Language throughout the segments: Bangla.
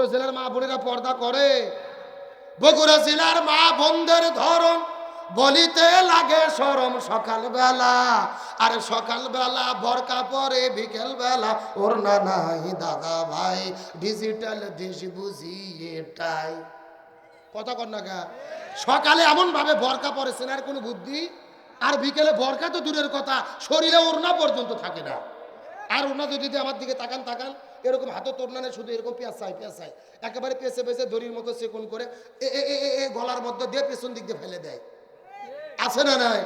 বগুড়া জেলার মা বোনেরা পর্দা করে? বগুড়া জেলার মা বোনদের ধরন বলিতে লাগে শরম সকালবেলা, আর সকালবেলা বরকা পরে বিকেলবেলা ওড়না নাই দাদা ভাই, ডিজিটাল দেশ বুঝি এটাই। কথা কর না গা। সকালে এমন ভাবে বরকা পরে সেনার কোনো বুদ্ধি, আর বিকেলে বরকা তো দূরের কথা, শরীরে ওড়না পর্যন্ত থাকে না। আর ওড়না যদি আমার দিকে তাকান তাকান, এরকম হাতে তোড়নানে শুধু এরকম পেঁচায় একেবারে পেঁচে পেঁচে দড়ির মতো সেকন করে গলার মধ্যে দিয়ে পেছন দিক দিয়ে ফেলে দেয়। আছে না নাই?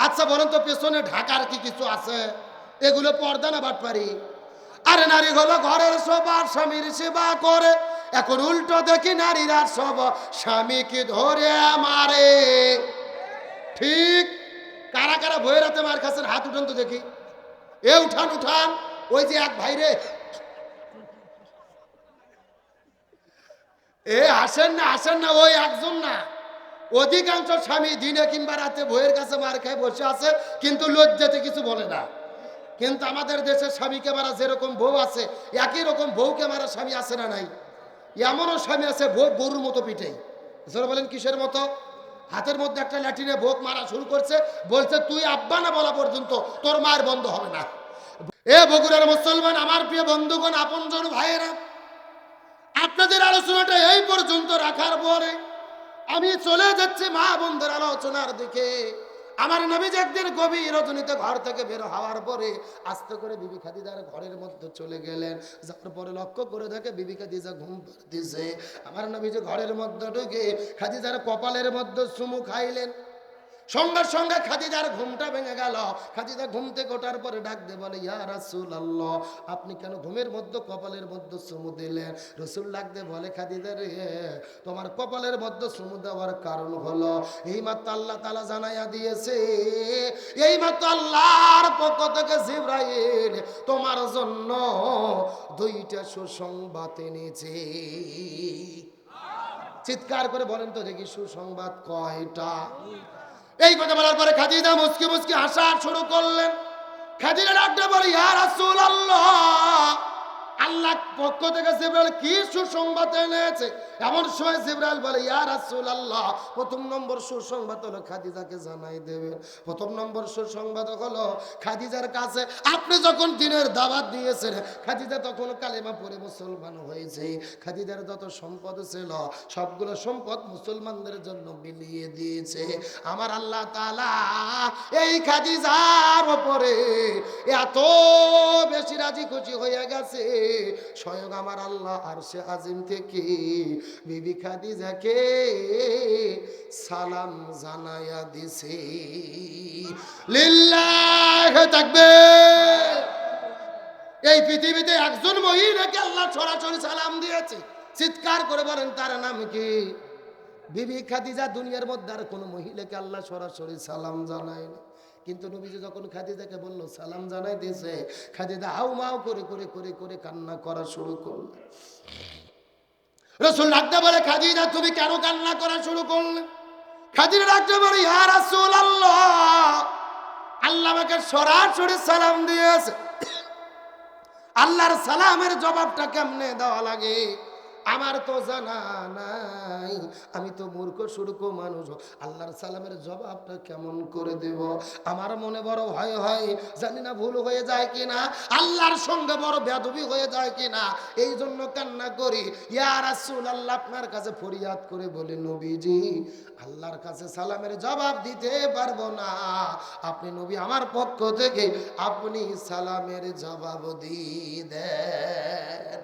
আচ্ছা বলেন তো পেছনে ঢাকার কি কিছু আছে? এগুলো পর্দা না বাটপারি? আরে নারী হলো ঘরের সবার স্বামীর সেবা করে, এখন উল্টো দেখি নারীরা সব স্বামীকে ধরে মারে। ঠিক কারা কারা বইয়ের হাতে মার খাচ্ছেন হাত উঠান তো দেখি। এ উঠান উঠান। ওই যে এক ভাইরে, এ আসেন না, ওই একজন না, অধিকাংশ স্বামী দিনে কিংবা রাতে বইয়ের কাছে মার খায় বসে আছে, কিন্তু লজ্জাতে কিছু বলে না। কিন্তু আমাদের দেশের স্বামীকে মারা যেরকম বউ আছে, একই রকম বউকে মারা স্বামী আছে না নাই? এমনও স্বামী আছে বউ গরুর মতো পিঠেই। বলেন কিসের মতো? হাতের মধ্যে একটা ল্যাটিনে বোক মারা শুরু করছে, বলছে তুই আব্বা না বলা পর্যন্ত তোর মায়ের বন্ধ হবে না। এ বগুড়ার মুসলমান আমার প্রিয় বন্ধুগণ, আপনজন ভাইয়েরা, আপনাদের আলোচনাটা এই পর্যন্ত রাখার পরে আমি চলে যাচ্ছি মা বোনদের আলোচনার দিকে। আমার নবী একদিন গভীর রজনীতে ঘর থেকে বের হওয়ার পরে আস্তে করে বিবি খাদিজার ঘরের মধ্যে চলে গেলেন। যাওয়ার পরে লক্ষ্য করে দেখে বিবি খাদিজা ঘুম পাড়তেছে। আমার নবী যে ঘরের মধ্যে ঢুকে খাদিজার কপালের মধ্যে চুমু খাইলেন, সঙ্গে সঙ্গে খাদিজার ঘুমটা ভেঙে গেল। খাদিজা ঘুম থেকে ওঠার পরে ডাক দিয়ে বলে, ইয়া রাসূলুল্লাহ, আপনি কেন ঘুমের মধ্যে কপালের মধ্যে চুমু দিলেন? রাসূল ডাক দিয়ে বলে, খাদিজা রে, তোমার কপালের মধ্যে চুমু দেওয়ার কারণ হলো এইমাত্র আল্লাহ তাআলা জানাইয়া দিয়েছে, এইমাত্র আল্লাহর পক্ষ থেকে জিবরাইল তোমার জন্য দুইটা সুসংবাদ এনেছে। চিৎকার করে বলেন তো দেখি, সুসংবাদ কয়টা? এই কথা বলার পরে খাদিজা মুচকি মুচকি হাসা শুরু করলেন। খাদিজা ডাকতে বলে, ইয়া রাসূলুল্লাহ, আল্লাহ পক্ষ থেকে জিবরাইল কি সুসংবাদ এনেছে? এমন সময় জিবরাইল বলে, ইয়া রাসূলুল্লাহ, প্রথম নম্বর সুসংবাদ হলো খাদিজাকে জানাই দেবেন। প্রথম নম্বর সুসংবাদ হলো খাদিজার কাছে আপনি যখন দিনের দাওয়াত দিয়েছেন, খাদিজা তখন কালেমা পড়ে মুসলমান হয়েছে। খাদিজার যত সম্পদ ছিল সবগুলো সম্পদ মুসলমানদের জন্য বিলিয়ে দিয়েছে। আমার আল্লাহ তাআলা এই খাদিজার উপরে এত বেশি রাজি খুশি হয়ে গেছে, স্বয়ং আমার আল্লাহ আরশে আজিম থেকে বিবি খাদিজাকে সালাম জানায়া দিছে। লিল্লাহি তাকবীর। এই পৃথিবীতে একজন মহিলাকে আল্লাহ সরাসরি সালাম দিয়েছে। চিৎকার করে বলেন তার নাম কি? বিবি খাদিজা। দুনিয়ার মধ্যে আর কোনো মহিলাকে আল্লাহ সরাসরি সালাম জানায়নি। কিন্তু নবীজি যখন খাদিজাকে বলল সালাম জানাই দিয়েছে, খাদিজা হাউমাউ করে করে করে করে কান্না করা শুরু করল। রাসূল ডাকতে বলে, খাদিজা তুমি কেন কান্না করা শুরু করলে? খাদিজা ডাকতে বলে, ইয়া রাসূলুল্লাহ, আল্লাহ আমাকে সরাসরি সালাম দিয়েছে। আল্লাহর সালামের জবাবটা কেমনে দেওয়া লাগে আমার তো জানা নাই। আমি তো মূর্খ সুরখ মানুষ, আল্লাহর সালামের জবাবটা কেমন করে দেব? আমার মনে বড় ভয় হয়, জানি না ভুল হয়ে যায় কিনা, আল্লাহর সঙ্গে বড় বেয়াদবি হয়ে যায় কিনা, এই জন্য কান্না করি। ইয়া রাসূলুল্লাহ, আপনার কাছে ফরিয়াদ করে বলি, নবীজি আল্লাহর কাছে সালামের জবাব দিতে পারবো না, আপনি নবী আমার পক্ষ থেকে আপনি সালামের জবাব দিয়ে দেন।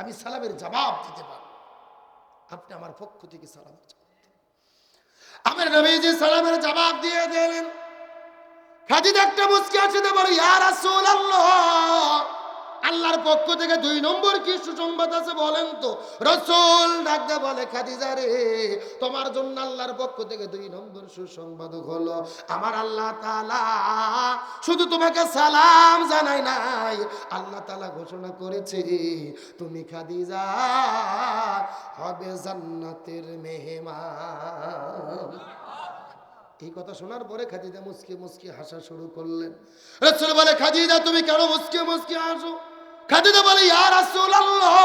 আমি সালামের জবাব দিতে পারব, আপনি আমার পক্ষ থেকে সালামের জবাব দেন। আমার নবীজি সালামের জবাব দিয়ে দিলেন। খাদিজা একটা মুচকি হাসিতে বলে, ইয়া রাসূলুল্লাহ, আল্লাহর পক্ষ থেকে 2 নম্বর কি সুসংবাদ আছে বলেন তো? রাসূল ডাকতে বলে, খাদিজা রে, তোমার জন্য আল্লাহর পক্ষ থেকে 2 নম্বর সুসংবাদ হলো আমার আল্লাহ তাআলা শুধু তোমাকে সালাম জানাই নাই, আল্লাহ তাআলা ঘোষণা করেছে তুমি খাদিজা হবে জান্নাতের মেহমান। এই কথা শোনার পরে খাদিজা মুচকি মুচকি হাসা শুরু করলেন। রাসূল বলে, খাদিজা তুমি কেন মুচকি মুচকি হাসো? খাদিজা বলে, ইয়া রাসূলুল্লাহ,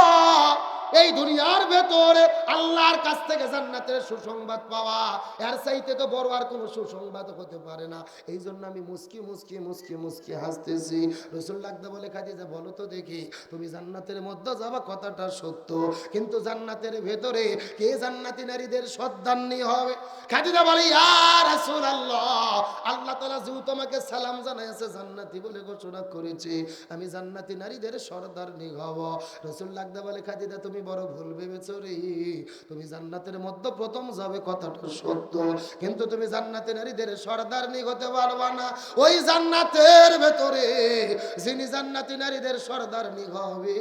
এই দুনিয়ার ভেতরে আল্লাহর কাছ থেকে জান্নাতের সুসংবাদ পাওয়া, এর চাইতে তো বড় আর কোনো সুসংবাদ হতে পারে না। এই জন্য আমি মুস্কি মুস্কি মুস্কি মুস্কি হাসতেছি। রাসূল ডাকতে বলে, খাদিজা বলো তো দেখি, তুমি জান্নাতের মধ্যে যাবা কথাটা সত্য, কিন্তু জান্নাতের ভেতরে কে জান্নাতি নারীদের সর্দারনি হবে? খাদিজা বলে, ইয়া রাসূলুল্লাহ, আল্লাহ তাআলা যে তোমাকে সালাম জানাইছে, জান্নাতি বলে ঘোষণা করেছে, আমি জান্নাতি নারীদের সর্দারনি হব। রাসূল ডাকতে বলে, খাদিজা তুমি বড় ভুল ভেবেছো রে, তুমি জান্নাতের মধ্যে প্রথম যাবে কথাটা সত্য, কিন্তু তুমি জান্নাতি নারীদের সর্দারনি হতে পারবা না। ওই জান্নাতের ভেতরে যিনি জান্নাতি নারীদের সর্দারনি হবে,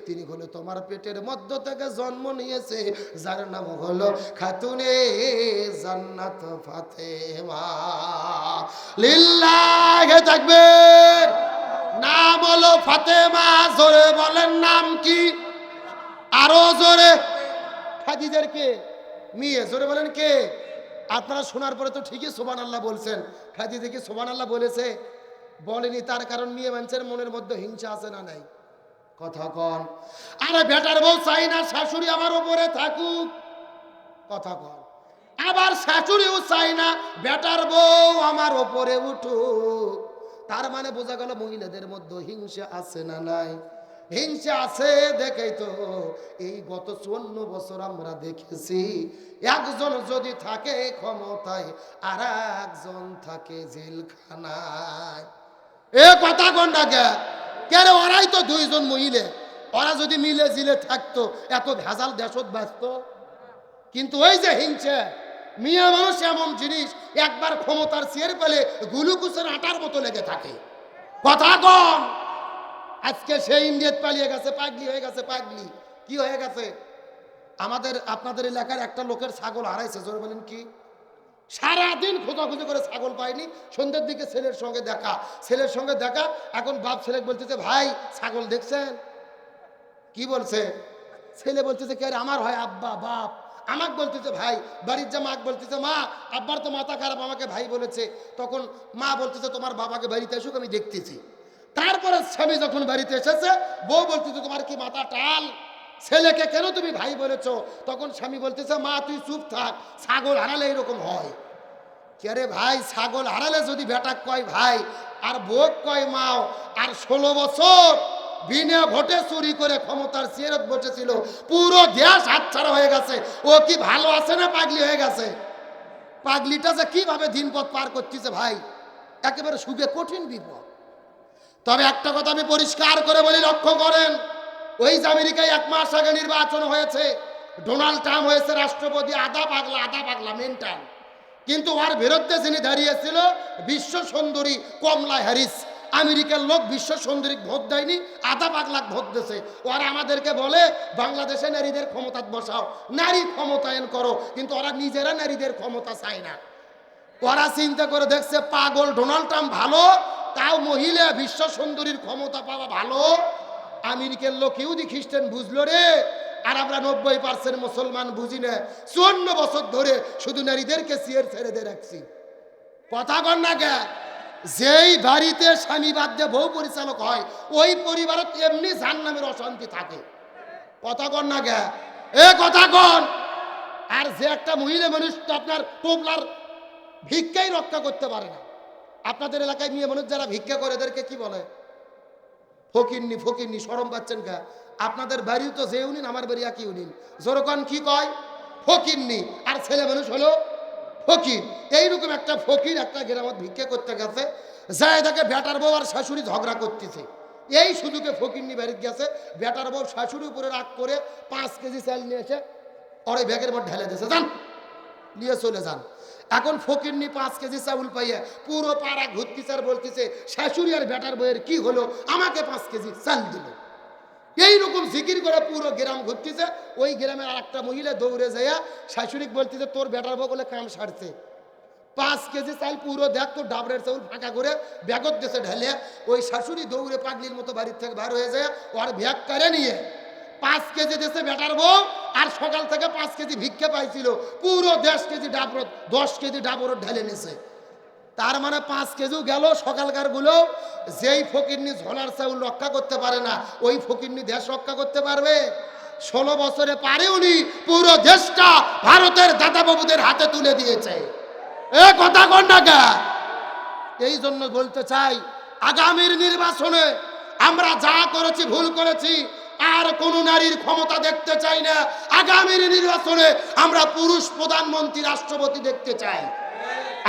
তিনি হলো তোমার পেটের মধ্য থেকে জন্ম নিয়েছে, যার নাম হলো খাতুনে জান্নাত ফাতেমা। লিল্লাহি তাকবীর। নাম হলো ফাতেমা। জোরে বলেন নাম কি? আরো জোরে। খাদিজার কে? মেয়ে। জোরে বলেন কে? আপনারা শোনার পরে তো ঠিকই সুবহানাল্লাহ বলছেন। খাদিজা কি সুবহানাল্লাহ বলেছে? বলেনি। তার কারণ মেয়ে মানুষের মনের মধ্যে হিংসা আছে না নাই? কথা কন। আরে বেটার বউ চাই না শাশুড়ি আমার উপরে থাকুক, কথা কন। আবার শাশুড়িও চাই না বেটার বউ আমার উপরে উঠুক। তার মানে বোঝা গেল মহিলাদের মধ্যে হিংসা আছে না নাই? হিংসা আছে। দেখেই তো এই গত 54 বছর আমরা দেখেছি, একজন যদি থাকে ক্ষমতায় আর একজন থাকে জেলখানায়। এ কথা কোন ডাকে? কেন? ওরাই তো দুইজন মহিলা, ওরা যদি মিলে জিলে থাকতো এত ভেজাল দেশত ব্যস্ত। কিন্তু ওই যে হিংসা, মিয়া মানুষ এমন জিনিস, একবার ক্ষমতার চেয়ার পেলে গুলুকুসের আটার মতো লেগে থাকে। কথা কম। আজকে সেই ইন্ডিয়াত পালিয়ে গেছে, পাগলি হয়ে গেছে। পাগলি কি হয়ে গেছে? আপনাদের এলাকার একটা লোকের ছাগল হারাইছে। জোরে বলেন কি? সারাদিন খোঁজাখুঁজি করে ছাগল পায়নি। সন্ধ্যের দিকে ছেলের সঙ্গে দেখা। এখন বাপ ছেলে বলতেছে, ভাই ছাগল দেখছেন? কি বলছে? ছেলে বলতেছে, কে? আমার হয় আব্বা। বাপ আমাকে বলতেছে ভাই। বাড়ির যা মাকে বলতেছে, মা আব্বার তো মাথা খারাপ, আমাকে ভাই বলেছে। তখন মা বলতেছে, তোমার বাবাকে বাড়িতে আসুক, আমি দেখতেছি। তারপরে স্বামী যখন বাড়িতে এসেছে, বউ বলতেছে, তোমার কি মাথা টাল? ছেলেকে কেন তুমি ভাই বলেছো? তখন স্বামী বলতেছে, মা তুই চুপ থাক, ছাগল হারালে এরকম হয়। কে রে ভাই? ছাগল হারালে যদি বেটা কয় ভাই আর বউ কয় মাও, আর 16 বছর বিনা ভোটে চুরি করে ক্ষমতার চেয়ারে বসেছিল, পুরো দেশ হাতছাড়া হয়ে গেছে, ও কি ভালো আছে না পাগলি হয়ে গেছে? পাগলিটা যে কিভাবে দিনপথ পার করতেছে ভাই, একেবারে সুখে কঠিন বিপদ। তবে একটা কথা আমি পরিষ্কার করে বলি, লক্ষ্য করেন, ওই যে আমেরিকায় 1 মাস আগে নির্বাচন হয়েছে, ডোনাল্ড ট্রাম্প হয়েছে রাষ্ট্রপতি। আধা পাগলা মেন্টাল। কিন্তু ওর বিরুদ্ধে যিনি দাঁড়িয়েছিল বিশ্ব সুন্দরী কমলা হ্যারিস, আমেরিকার লোক বিশ্ব সুন্দরী ভোট দেয়নি, আধা পাগলা ভোট দিয়েছে। ওরা আমাদেরকে বলে বাংলাদেশে নারীদের ক্ষমতা বসাও, নারী ক্ষমতায়ন করো, কিন্তু ওরা নিজেরা নারীদের ক্ষমতা চায় না। ওরা চিন্তা করে দেখছে পাগল ডোনাল্ড ট্রাম্প ভালো, তাও মহিলা বিশ্ব সুন্দরীর ক্ষমতা পাওয়া ভালো। আমেরিকার লোক ইহুদি খ্রিস্টান বুঝলো রে, আর আমরা 90% মুসলমান বুঝি না। 54 বছর ধরে শুধু নারীদেরকে চেয়ার ছেড়ে দিয়ে রাখছি। কথা কন না কে? যেই বাড়িতে স্বামী বাদ দিয়ে বউ পরিচালক হয়, ওই পরিবারত এমনি জাহান্নামের অশান্তি থাকে। কথা কন না কে? এ কথা কন। আর যে একটা মহিলা মানুষ তো আপনার টোপলার ভিক্ষাই রক্ষা করতে পারে না। আপনাদের এলাকায় মেয়ে মানুষ যারা ভিক্ষা করে এদেরকে কি বলে? ফকিরনি। শরম পাচ্ছেন কা? আপনাদের বাড়িও তো যে ইউনিয়ন, আমার বাড়ি একই ইউনিয়ন। জোরকন কি কয়? ফকিরনি। আর ছেলে মানুষ হলো ফকির। এইরকম একটা ফকির একটা গ্রামত ভিক্ষা করতে গেছে, যায় দেখে বেটার বউ আর শাশুড়ি ঝগড়া করতেছে। এই সুযোগে ফকিরনি বাড়িতে গেছে, বেটার বউ শাশুড়ির উপরে রাগ করে 5 কেজি চাল নিয়ে এসে ওর ব্যাগের মধ্যে ঢেলে দিয়েছে, যান নিয়ে চলে যান। এখন ফকিরনি 5 কেজি চাউল পাইয়ে পুরো পাড়া ঘুরতেছে আর বলতেছে, শাশুড়ি আর বেটার বউয়ের কি হলো, আমাকে 5 কেজি চাল দিল। এইরকম জিকির করে পুরো গ্রাম ঘুরতেছে। ওই গ্রামের আর একটা মহিলা দৌড়ে যায় শাশুড়ি বলতেছে, তোর বেটার বউ বলে কাম সারছে, 5 কেজি চাল পুরো দেখ তোর ডাবরের চাউল ফাঁকা করে ব্যাগত দেশে ঢেলে। ওই শাশুড়ি দৌড়ে পাগলির মতো বাড়ির থেকে বার হয়ে যায়, ওর ব্যাগ করে নিয়ে 5 কেজি দেশে বেটার বউ, আর সকাল থেকে 5 কেজি ভিক্ষা পাইছিল, পুরো 10 কেজি ডাবর 10 কেজি ডাবর ঢেলে নিছে। তার মানে 5 কেজিও গেল সকালকার গুলো। যেই ফকিরনি ঝোলার চাউল রক্ষা করতে পারে না, ওই ফকিরনি দেশ রক্ষা করতে পারবে? 16 বছরে পারে উনি পুরো দেশটা ভারতের দাদাবাবুদের হাতে তুলে দিয়েছে। এ কথা কোন না? এই জন্য বলতে চাই, আগামীর নির্বাচনে আমরা যা করেছি ভুল করেছি, আর কোন নারীর ক্ষমতা দেখতে চাই না। আগামীর নির্বাচনে আমরা পুরুষ প্রধানমন্ত্রী, রাষ্ট্রপতি দেখতে চাই।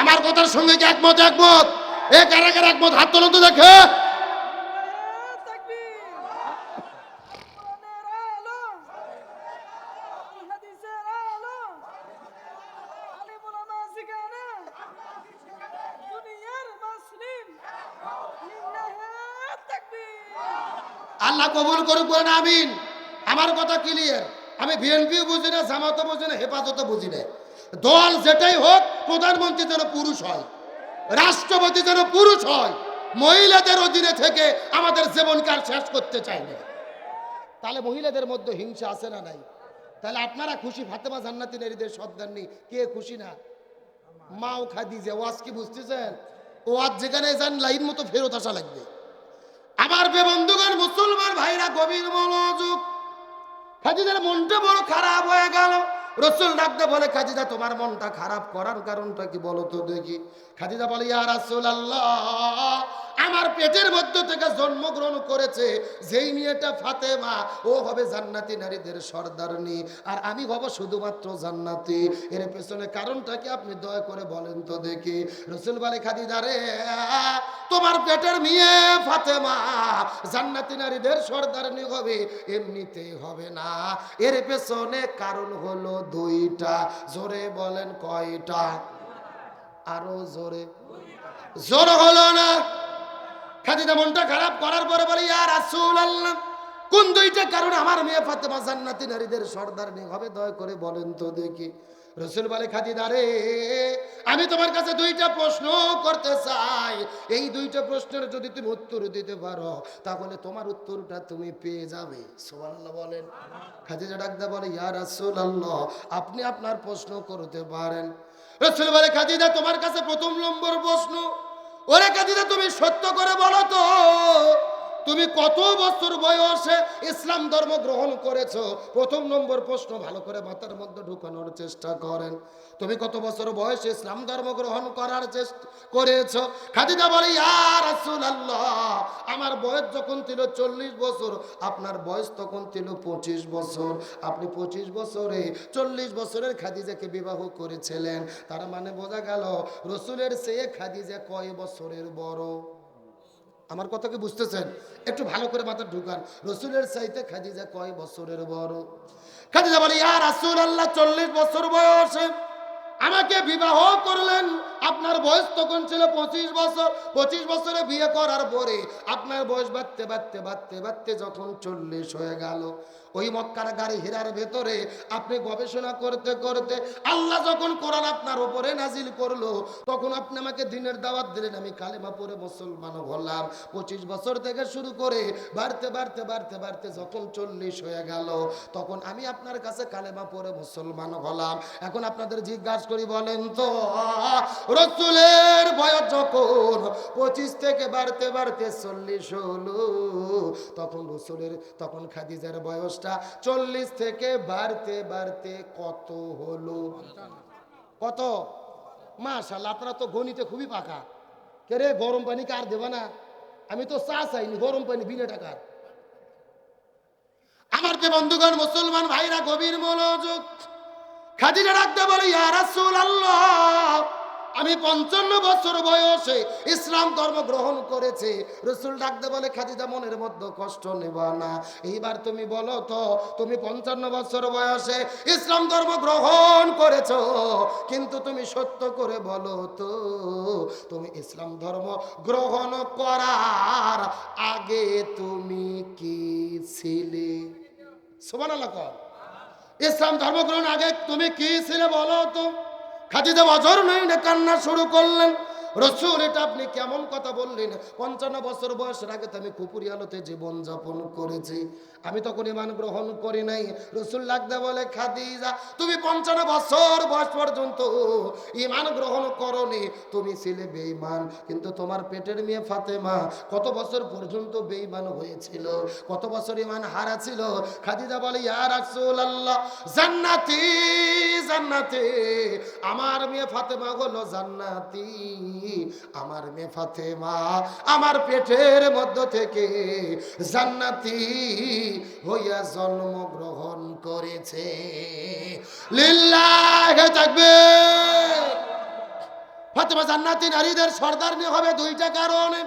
আমার কথার সঙ্গে কি একমত? একমত? এ কারা কারা একমত? হাত তোলো তো দেখে। আল্লাহ কবুল করুক, বলেন আমিন। আমার কথা ক্লিয়ার। আমি বিএনপিও বুঝি না, জামাতও বুঝি না, হেফাজতও বুঝি না। দল যেটাই হোক, প্রধানমন্ত্রী যেন পুরুষ হয়, রাষ্ট্রপতি যেন পুরুষ হয়। মহিলাদের অধীনে থেকে আমাদের জীবনকাল শেষ করতে চাই না। তাহলে মহিলাদের মধ্যে হিংসা আছে না নাই? তাহলে আপনারা খুশি ফাতেমা জান্নাতি নারীদের সর্দারনি? কে খুশি না? মাও খাদিজা। ওয়াজ কি বুঝতেছেন? ওয়াজ যেখানে যান লাইন মতো ফেরত আসা লাগবে। আমার বন্ধুগণ, মুসলমান ভাইরা, গভীর মনোযোগ। খাদিজার মনটা বড় খারাপ হয়ে গেল। রাসূল ডাকতে বলে, খাদিজা তোমার মনটা খারাপ করার কারণটা কি বলো তো দেখি। খাদিজা বলে, ইয়া রাসূলুল্লাহ, আমার পেটের মধ্যে থেকে জন্মগ্রহণ করেছে যেই মেয়েটা ফাতেমা, ও হবে জান্নাতি নারীদের সর্দারনি, আর আমি হব শুধুমাত্র জান্নাতি। এর পেছনে কারণটা কি আপনি দয়া করে বলেন তো দেখি। রাসূল বলে, খাদিজা রে, তোমার পেটের মেয়ে ফাতেমা জান্নাতি নারীদের সর্দারনি হবে এমনিতে হবে না। এর পেছনে কারণ হলো দুইটা। জোরে বলেন কয়টা? আরো জোরে। জোর হলো না। খাদিজা মনটা খারাপ করার পরে বলে, ইয়া রাসূলুল্লাহ, কোন দুইটা কারণ আমার মেয়ে ফাতেমা জান্নাতি নারীদের সর্দারনি হবে, দয়া করে বলেন তো দেখি। রাসূল বলে, খাদিজা রে, আমি তোমার কাছে দুইটা প্রশ্ন করতে চাই। এই দুইটা প্রশ্নের যদি তুমি উত্তর দিতে পারো, তাহলে তোমার উত্তরটা তুমি পেয়ে যাবে। সুবহানাল্লাহ বলেন। খাদিজা ডাকদা বলে, ইয়া রাসূলুল্লাহ, আপনি আপনার প্রশ্ন করতে পারেন। রাসূল বলে, খাদিজা তোমার কাছে প্রথম নম্বর প্রশ্ন, ওরে খাদিজা তুমি সত্য করে বলো তো, তুমি কত বছর বয়সে ইসলাম ধর্ম গ্রহণ করেছো? প্রথম নম্বর প্রশ্ন ভালো করে মাথার মধ্যে ঢুকানোর চেষ্টা করেন। তুমি কত বছর বয়সে ইসলাম ধর্ম গ্রহণ করার চেষ্টা করেছো? খাদিজা বলে, ইয়া রাসূলুল্লাহ, আমার বয়স যখন ছিল 40 বছর, আপনার বয়স তখন ছিল 25 বছর। আপনি 25 বছরে 40 বছরের খাদিজাকে বিবাহ করেছিলেন। তার মানে বোঝা গেল রাসূলের চেয়ে খাদিজা কয় বছরের বড়? আমার কথা কি বুঝতেছেন? একটু ভালো করে মাথা ঢুকান। রাসূলের চাইতে খাদিজা কয় বছরের বড়? খাদিজা বলে, ইয়া রাসূলুল্লাহ, 40 বছর বয়সে আমাকে বিবাহ করলেন। আপনার বয়স তখন ছিল 25 বছর। 25 বছরে বিয়ে করার পরে আপনার বয়স বাড়তে বাড়তে বাড়তে বাড়তে যখন 40 হয়ে গেল, ওই মক্কার গাড়ি হীরার ভেতরে আপনি গবেষণা করতে করতে আল্লাহ যখন কোরআন আপনার উপরে নাজিল করলো, তখন আপনি আমাকে দ্বীনের দাওয়াত দিলেন। আমি কালেমা পড়ে মুসলমান হলাম। 25 বছর থেকে শুরু করে বাড়তে বাড়তে বাড়তে বাড়তে যখন 40 হয়ে গেল, তখন আমি আপনার কাছে কালেমা পড়ে মুসলমান হলাম। এখন আপনাদের জিজ্ঞাসা করি, বলেন তো, রাসূলের বয়স যখন 25 থেকে বাড়তে বাড়তে 40 হলো, তখন খাদিজার বয়সটা 40 থেকে বাড়তে বাড়তে কত হলো? কত? মাশাআল্লাহ, আপনারা তো গণিতে খুবই পাকা। কে রে, গরম পানি কার দেবা না? আমি তো চা চাইনি, গরম পানি বিনা টাকার। আমার যে বন্ধুগণ, মুসলমান ভাইরা, গভীর মনোযোগ। খাদিজা ডাকতে বলে, ইয়া রাসূলুল্লাহ, আমি 55 বছর বয়সে ইসলাম ধর্ম গ্রহণ করেছি। রাসূল ডাকতে বলে, খাদিজা মনের মধ্যে কষ্ট নেবা না। এইবার তুমি বলো তো, তুমি 55 বছর বয়সে ইসলাম ধর্ম গ্রহণ করেছো, কিন্তু তুমি সত্য করে বলো তো, তুমি ইসলাম ধর্ম গ্রহণ করার আগে তুমি কি ছিলে? সুবহানাল্লাহ। ইসলাম ধর্মগ্রহণ আগে তুমি কি ছিলে বলো তো? খাদিজা অজর নই না কান্না শুরু করলেন। রসুল এটা আপনি কেমন কথা বললেন? 55 বছর বয়সের আগে তো আমি কুপুরি আলোতে জীবন যাপন করেছি, আমি তখন ঈমান গ্রহণ করি নাই। রসুল লাগদা বলে, খাদিজা তুমি 55 বছর বয়স পর্যন্ত ঈমান গ্রহণ করনি, তুমি ছিলে বেঈমান। কিন্তু তোমার পেটের মেয়ে ফাতেমা কত বছর পর্যন্ত বেঈমান হয়েছিল, কত বছর ঈমান হারা ছিল। খাদিজা বলে, ইয়া রাসূলুল্লাহ, জান্নাতি জান্নাতি, আমার মেয়ে ফাতেমা হলো জান্নাতি। আমার মেয়ে ফাতেমা আমার পেটের মধ্য থেকে জান্নাতি হইয়া জন্মগ্রহণ করেছে। লিল্লাহি তাকবীর। ফাতেমা জান্নাতি নারীদের সর্দারনি হবে দুইটা কারণে।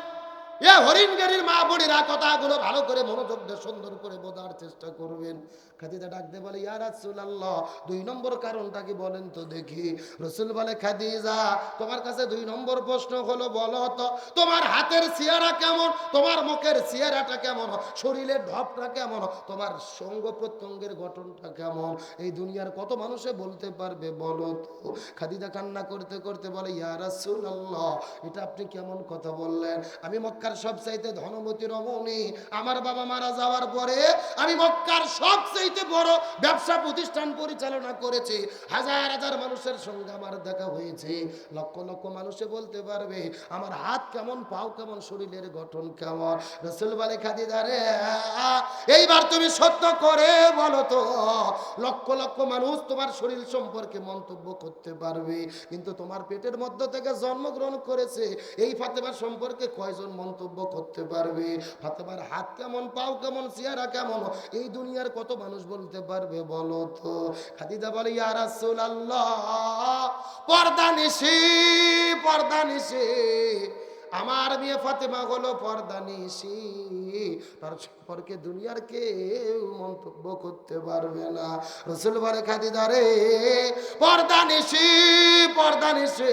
এ হরিণগাড়ির মা বোনেরা কথাগুলো ভালো করে মনোযোগ দিয়ে সুন্দর করে বোঝার চেষ্টা করবেন। খাদিজা ডাক দিয়ে বলে, ইয়া রাসূলুল্লাহ, 2 নম্বর কারণটা কি বলেন তো দেখি। রসুল বলে, খাদিজা তোমার কাছে 2 নম্বর প্রশ্ন হলো, বলো তো তোমার হাতের চেহারা কেমন, তোমার মুখের চেহারাটা কেমন, শরীরের ঢপটা কেমন, তোমার সঙ্গ প্রত্যঙ্গের গঠনটা কেমন, এই দুনিয়ার কত মানুষে বলতে পারবে বলো তো। খাদিজা কান্না করতে করতে বলে, ইয়া রাসূলুল্লাহ, এটা আপনি কেমন কথা বললেন? আমি মক্কার সবচাইতে ধনবতী রমণী, আমার বাবা মারা যাওয়ার পরে আমি মক্কার সবচাইতে বড় ব্যবসা প্রতিষ্ঠান পরিচালনা করেছি, হাজার হাজার মানুষের সঙ্গে আমার দেখা হয়েছে, লক্ষ লক্ষ মানুষে বলতে পারবে আমার হাত কেমন, পাও কেমন, শরীরের গঠন কেমন। রাসূল বলে, খাদিজা রে, এইবার তুমি সত্য করে বলো তো, লক্ষ লক্ষ মানুষ তোমার শরীর সম্পর্কে মন্তব্য করতে পারবে, কিন্তু তোমার পেটের মধ্য থেকে জন্মগ্রহণ করেছে এই ফাতেমার সম্পর্কে কয়জন মন্তব্য করতে পারবে? ফাতেমার হাত কেমন, পাও কেমন, চেহারা কেমন, এই দুনিয়ার কত মানুষ বলতে পারবে বলো তো। খাদিজা বলে, ইয়া রাসূলুল্লাহ, পর্দা নিশি, পর্দা নিশি, আমার মেয়ে ফাতেমা হলো পর্দা নিশি, তার সম্পর্কে দুনিয়ার কেউ মন্তব্য করতে পারবে না। রাসূল বলে, খাদিজা রে, পর্দা নিশি, পর্দা নিশি,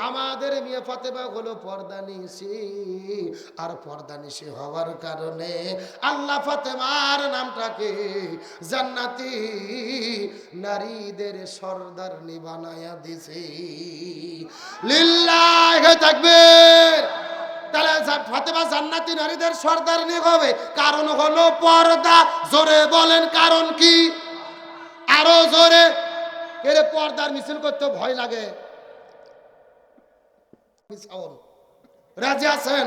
আমাদের মেয়ে ফাতেমা হলো পর্দা নিশি, আর পর্দা নিশি হওয়ার কারণে আল্লাহ ফাতেমার নামটাকে জান্নাতি নারীদের সর্দারনি বানায়া দিছে। লিল্লাহি তাকবীর। তাহলে ফাতেমা জান্নাতি নারীদের সর্দারনি হবে, কারণ হলো পর্দা। জোরে বলেন কারণ কি? আরো জোরে। এরে পর্দার মিছিল করতে ভয় লাগে। রাজি আছেন?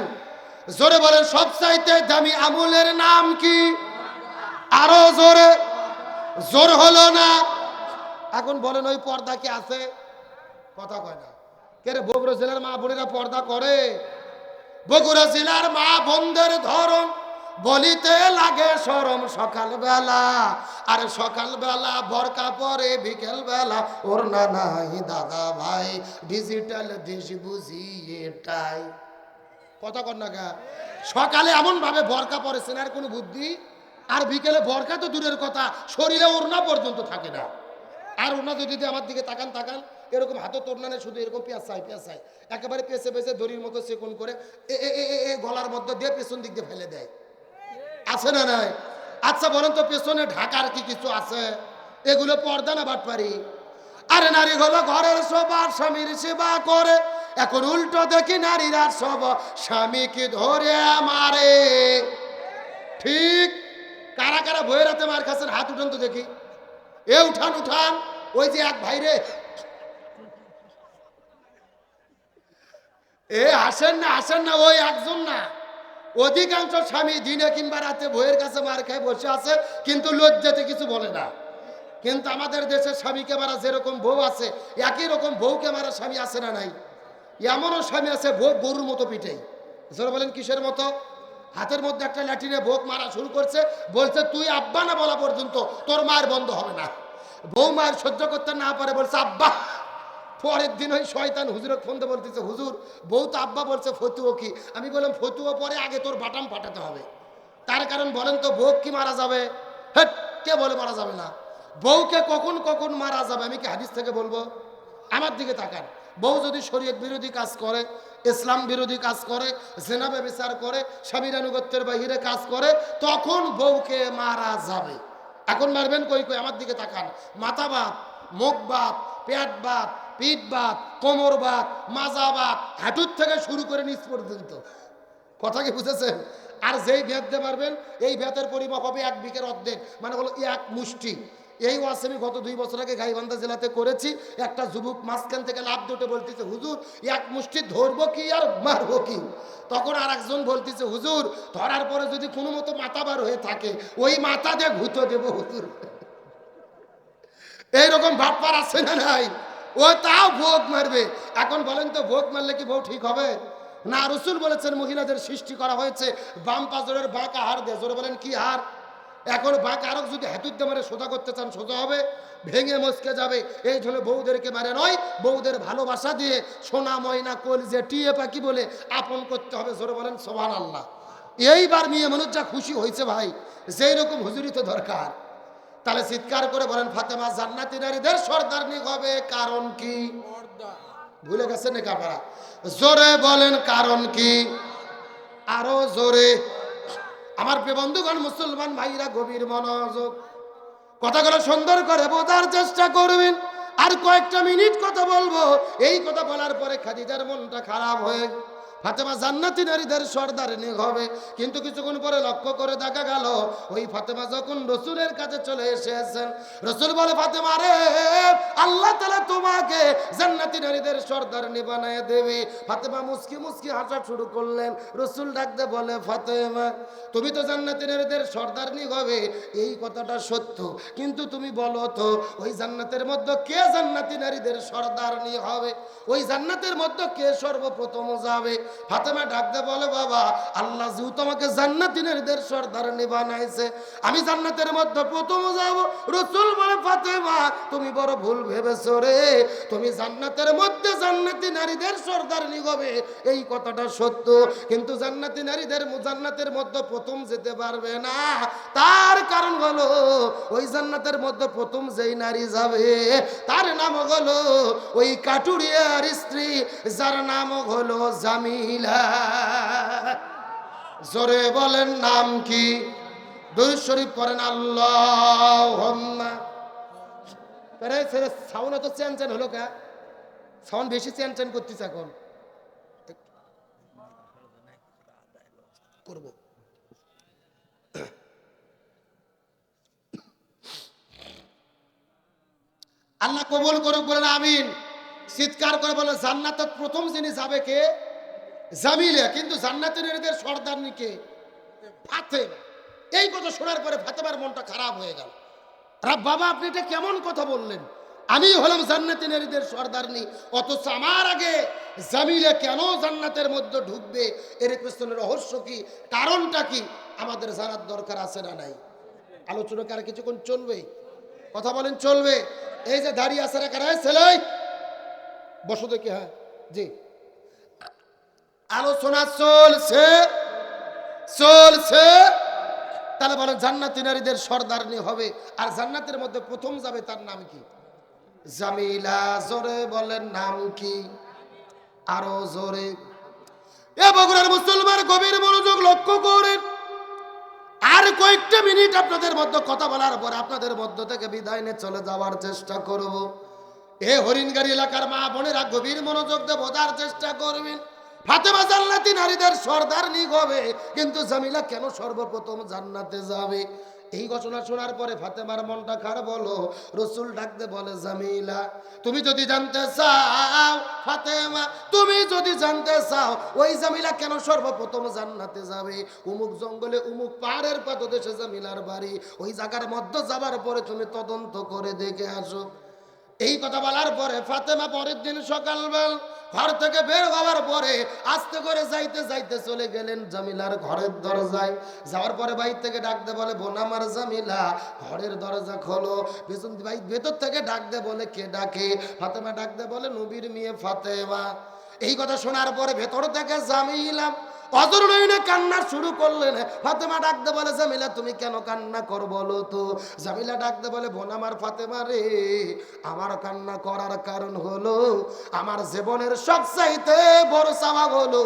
জোরে বলেন সবচাইতে দামি আমলের নাম কি? আরো জোরে। জোর হলো না। এখন বলেন ওই পর্দা কি আছে? কথা কয় না। কে রে, বগুড়া জেলার মা বোনেরা পর্দা করে? বগুড়া জেলার মা বোনদের ধরন বলিতে লাগে শরম, সকালবেলা আর সকালবেলা বরকা পরে, বিকেল বেলা ওর না নাই দাদা ভাই, ডিজিটাল দেশ বুঝি এটাই। কথা কর না গা। সকালে এমন ভাবে বরকা পরেছেন আর কোনো বুদ্ধি, আর বিকেলে বরকা তো দূরের কথা, শরীরে ওড়না পর্যন্ত থাকে না। আর ওড়না যদি আমার দিকে তাকান তাকান, এরকম হাতে তোড়নানে শুধু এরকম পেঁচায় পেঁচায়, একেবারে পেঁচে পেঁচে দড়ির মতো সেকন করে গলার মধ্যে দিয়ে পেছন দিক দিয়ে ফেলে দেয়। আছে না নাই? আচ্ছা বলেন তো, পেছনে ঢাকার কি কিছু আছে? এগুলো পর্দা না বাটপারি? আরে নারী হলো ঘরের সবার স্বামীর সেবা করে, এখন উল্টো দেখি নারীরা সব স্বামীকে ধরে মারে। ঠিক? কারা কারা বইয়ের হাতে মার খাচ্ছেন? হাত উঠান তো দেখি। এ উঠান উঠান। ওই যে এক ভাইরে, এ আসেন না আসেন না, ওই একজন না, অধিকাংশ স্বামী দিনে কিংবা রাতে বইয়ের কাছে মার খায় বসে আছে, কিন্তু লজ্জাতে কিছু বলে না। কিন্তু আমাদের দেশের স্বামীকে মারা যেরকম বউ আছে, একই রকম বউকে মারা স্বামী আছে না নাই? এমনও স্বামী আছে বউ গরুর মতো পিঠে। বলেন কিসের মতো? হাতের মধ্যে একটা ল্যাটিনে বউ মারা শুরু করছে, বলছে তুই আব্বা না বলা পর্যন্ত তোর মায়ের বন্ধ হবে না। বউ মায়ের সহ্য করতে না পারে বলছে আব্বা। পরের দিন ওই শয়তান হুজুরক ফোন দিয়ে বলতেছে, হুজুর বউ তো আব্বা বলছে, ফতুও কি? আমি বললাম ফতুও পরে, আগে তোর বাটাম ফাটাতে হবে। তার কারণ বলেন তো, বউ কি মারা যাবে? হ্যাঁ, কে বলে মারা যাবে না? বউকে কখন কখন মারা যাবে আমি কি হাদিস থেকে বলবো? আমার দিকে তাকান। বউ যদি শরীয়ত বিরোধী কাজ করে, ইসলাম বিরোধী কাজ করে, জিনা ব্যভিচার করে, স্বামীর আনুগত্যের বাহিরে কাজ করে, তখন বউকে মারা যাবে। এখন মারবেন কই কই? আমার দিকে তাকান। মাথা বাপ, মুখ বাপ, পেট বাপ, পিঠ বাত, কোমর বাত, মাজা বাত, হাঁটুর থেকে শুরু করে নিচ পর্যন্ত। কথা কি বুঝেছেন? আর যেই ভেদ দিতে পারবেন, এই ভেদের পরিমাপ হবে 1 বিঘের অর্ধেক, মানে হলো 1 মুষ্টি। এই ওয়াজ আমি গত 2 বছর আগে গাইবান্ধা জেলাতে করেছি। একটা যুবক মাঝখান থেকে লাফ দুটো বলতেছে, হুজুর 1 মুষ্টি ধরবো কি আর মারবো কি? তখন আর একজন বলতেছে, হুজুর ধরার পরে যদি কোনো মতো মাথা বার হয়ে থাকে, ওই মাথা দিয়ে ঘুঁতো দেবো হুজুর। এইরকম ভাববার আছে না নাই? ও তাও ভোগ মারবে। এখন বলেন তো, ভোগ মারলে কি বউ ঠিক হবে? না, রসুল বলেছেন মহিলাদের সৃষ্টি করা হয়েছে বাম পাজরের বাঁকা হাড় দিয়ে। জোরে বলেন কি হাড়? এখন বাঁকা আরক যদি হাতুর দিয়ে মারে সোজা করতে চান, সোজা হবে? ভেঙে মচকে যাবে। এই জন্য বউদেরকে মারে নয়, বউদের ভালোবাসা দিয়ে সোনা ময়না কলিজা টিয়ে পাখি বলে আপন করতে হবে। জোরে বলেন সুবহানাল্লাহ। এইবার মেয়ে মানুষ যা খুশি হয়েছে ভাই, যেই রকম হুজুরি তো দরকার। তাহলে চিৎকার করে বলেন, ফাতেমা জান্নাতি নারীদের সর্দারনি হবে। কারণ কি? ভুলে গেছেন নাকি আপনারা? জোরে বলেন কারণ কি? আরো জোরে। আমার প্রিয় বন্ধুগণ, মুসলমান ভাইরা গভীর মনোযোগ, কথাগুলো সুন্দর করে বোঝার চেষ্টা করবেন। আর কয়েকটা মিনিট কথা বলবো। এই কথা বলার পরে খাদিজার মনটা খারাপ হয়ে, ফাতেমা জান্নাতি নারীদের সর্দারিনী হবে। কিন্তু কিছুক্ষণ পরে লক্ষ্য করে দেখা গেল, ওই ফাতেমা যখন রসুলের কাছে চলে এসেছেন, রসুল বলে, ফাতেমা রে, আল্লাহ তাআলা তোমাকে জান্নাতি নারীদের সর্দারিনী বানায় দেবে। ফাতেমা মুস্কি মুস্কি হাসা শুরু করলেন। রসুল ডাকতে বলে, ফাতেমা তুমি তো জান্নাতি নারীদের সর্দারিনী হবে, এই কথাটা সত্য, কিন্তু তুমি বলো তো, ওই জান্নাতের মধ্যে কে জান্নাতি নারীদের সর্দারিনী হবে? ওই জান্নাতের মধ্যে কে সর্বপ্রথম যাবে? ফাতেমা ডাকতে বলে, বাবা, আল্লাহ যেহেতু আমাকে জান্নাতি নারীদের সর্দারিনী বানাইছে, আমি জান্নাতের মধ্যে প্রথম যাব। রসুল বলে, ফাতেমা তুমি বড় ভুল ভেবেছো রে, তুমি জান্নাতের মধ্যে জান্নাতি নারীদের সর্দারিনী হবে, এই কথাটা সত্য, কিন্তু জান্নাতের মধ্যে প্রথম যেতে পারবে না। তার কারণ হলো, ওই জান্নাতের মধ্যে প্রথম যেই নারী যাবে তার নাম হলো ওই কাটুরিয়ার স্ত্রী, যার নাম হলো জামিলা। জোরে বলেন নাম কি? দুরূদ শরীফ পড়েন আল্লাহুম্মা। আরে ছেলে সাউন্ড তো চ্যান হলো কা? সাউন্ড বেশি চ্যান করতেছে এখন। করব আল্লাহ কবুল করুক, বলেন আমিন। চিৎকার করে বলে, জান্নাতে প্রথম যিনি যাবে কে? জামিলা। কিন্তু জান্নাতের নারীদের সর্দারনি কে? ফাতেমা। এই কথা শোনার পরে ফাতেমার মনটা খারাপ হয়ে গেল। বাবা, আপনি এটা কেমন কথা বললেন? আমি হলাম জান্নাতি নারীদের সর্দারনি, অথচ আমার আগে জামিলা কেন জান্নাতের মধ্যে ঢুকবে? এর পেছনের রহস্য কি, কারণটা কি, আমাদের জানার দরকার আছে না নাই? আলোচনা কার কিছুক্ষণ চলবে? কথা বলেন চলবে? এই যে দাঁড়িয়ে আছে না কারা, ছেলে বসো দেখি। হ্যাঁ জি, আলোচনা চলছে চলছে। তাহলে বলেন, জান্নাতি নারীদের সর্দারনি হবে, আর জান্নাতের মধ্যে প্রথম যাবে, তার নাম কি? জামিলা। জোরে বলেন নাম কি? আরো জোরে। এ বগুড়ার মুসলমান গভীর মনোযোগ লক্ষ্য করেন। আর কয়েকটা মিনিট আপনাদের মধ্যে কথা বলার পর আপনাদের মধ্য থেকে বিদায় নিয়ে চলে যাওয়ার চেষ্টা করব। এ হরিণগাড়ি এলাকার মা বোনেরা গভীর মনোযোগ দিয়ে বোঝার চেষ্টা করবেন। ফাতেমা জান্নাতি নারীদের সর্দারনি হবে, কিন্তু জামিলা কেন সর্বপ্রথম জান্নাতে যাবে? এই ঘোষণা শোনার পরে ফাতেমার মনটা খারাপ হলো। রসুল ডাকতে বলে, জামিলা তুমি যদি জানতে চাও, ফাতেমা তুমি যদি জানতে চাও ওই জামিলা কেন সর্বপ্রথম জান্নাতে যাবে, উমুক জঙ্গলে উমুক পাহাড়ের পাদদেশে জামিলার বাড়ি, ওই জায়গার মধ্যে যাবার পরে তুমি তদন্ত করে দেখে আসো। এই কথা বলার পরে ফাতেমা পরের দিন সকালবেলা ঘর থেকে বের হওয়ার পরে আস্তে করে যাইতে যাইতে চলে গেলেন জামিলার ঘরের দরজায়। যাওয়ার পরে বাইর থেকে ডাকতে বলে, বোন আমার জামিলা, ঘরের দরজা খোলো। পেছন ভেতর থেকে ডাকতে বলে, কে ডাকে? ফাতেমা ডাকতে বলে, নবীর মেয়ে ফাতেমা। এই কথা শোনার পরে ভেতর থেকে জামিলা অজর নয়নে কান্না শুরু করলেন। ফাতেমা ডাকতে বলে, জামিলা তুমি কেন কান্না কর বলো তো? জামিলা ডাকতে বলে, বোন আমার ফাতেমা রে, আমার কান্না করার কারণ হলো, আমার জীবনের সবচাইতে বড় চাওয়া হলো,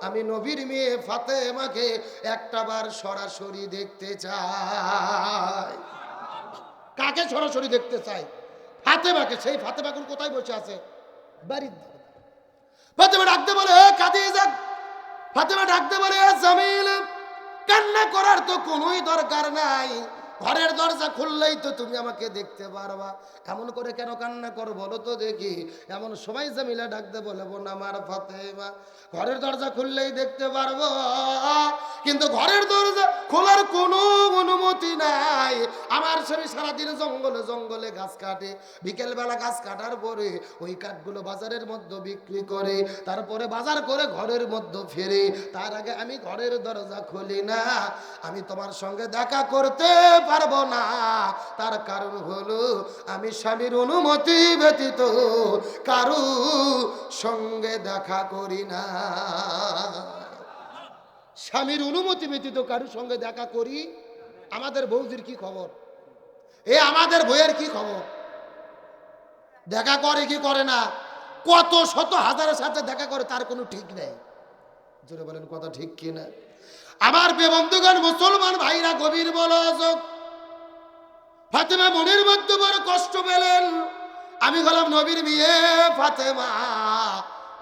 আমি নবীর মেয়ে ফাতেমাকে একটাবার সরাসরি দেখতে চাই। কাকে সরাসরি দেখতে চাই? ফাতেমাকে। সেই ফাতেমা এখন কোথায় বসে আছে? বাড়ির দরজায়। ফাতেমা ডাকতে বলে, এ খাদিজা। ফাতেমা ডাকতে বলে, এ জামিল, কান্না করার তো কোনোই দরকার নাই, ঘরের দরজা খুললেই তো তুমি আমাকে দেখতে পারবা, এমন করে কেন কান্না করো বলো তো দেখি। এমন সময় জামিলা ডাকতে বলে, বোন আমার ফাতেমা, ঘরের দরজা খুললেই দেখতে পারবো, কিন্তু ঘরের দরজা খোলার কোনো অনুমতি নাই। আমার স্বামী সারাদিন জঙ্গলে জঙ্গলে গাছ কাটে, বিকেলবেলা গাছ কাটার পরে ওই কাঠগুলো বাজারের মধ্যে বিক্রি করে, তারপরে বাজার করে ঘরের মধ্যে ফেরে। তার আগে আমি ঘরের দরজা খুলি না, আমি তোমার সঙ্গে দেখা করতে পারবো না। তার কারণ হলো আমি স্বামীর অনুমতি ব্যতীত কারু সঙ্গে দেখা করি না। স্বামীর অনুমতি ব্যতীত কারুর সঙ্গে দেখা করি। আমাদের বৌদির কি খবর? আমাদের বইয়ের কি খবর? দেখা করে কি করে না? কত শত হাজারের সাথে দেখা করে, তার কোনো ঠিক নেই। জোরে বলেন কথা ঠিক কিনা? আমার বন্ধুগণ, মুসলমান ভাইরা, গভীর মনোযোগ। ফাতেমা মনের মধ্যে বড় কষ্ট পেলেন। আমি হলাম নবীর মেয়ে ফাতেমা,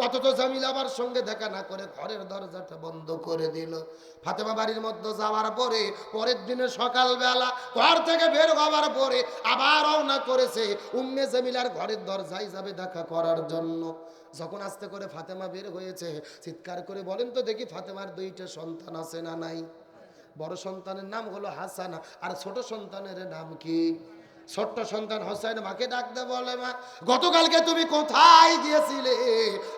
অথচ জামিল আমার সঙ্গে দেখা না করে ঘরের দরজাটা বন্ধ করে দিল। ফাতেমা বাড়ির মধ্যে যাওয়ার পরে পরের দিনে সকালবেলা ঘর থেকে বের হওয়ার পরে আবার রওনা করেছে উম্মে জামিলার ঘরের দরজায় যাবে দেখা করার জন্য। যখন আস্তে করে ফাতেমা বের হয়েছে, চিৎকার করে বলেন তো দেখি, ফাতেমার দুইটা সন্তান আছে না নাই? বড় সন্তানের নাম হলো হাসান, আর ছোট সন্তানের নাম কি? ছোট্ট সন্তান হোসেন মাকে ডাকতে বলে, মা গতকালকে তুমি কোথায় গিয়েছিলে?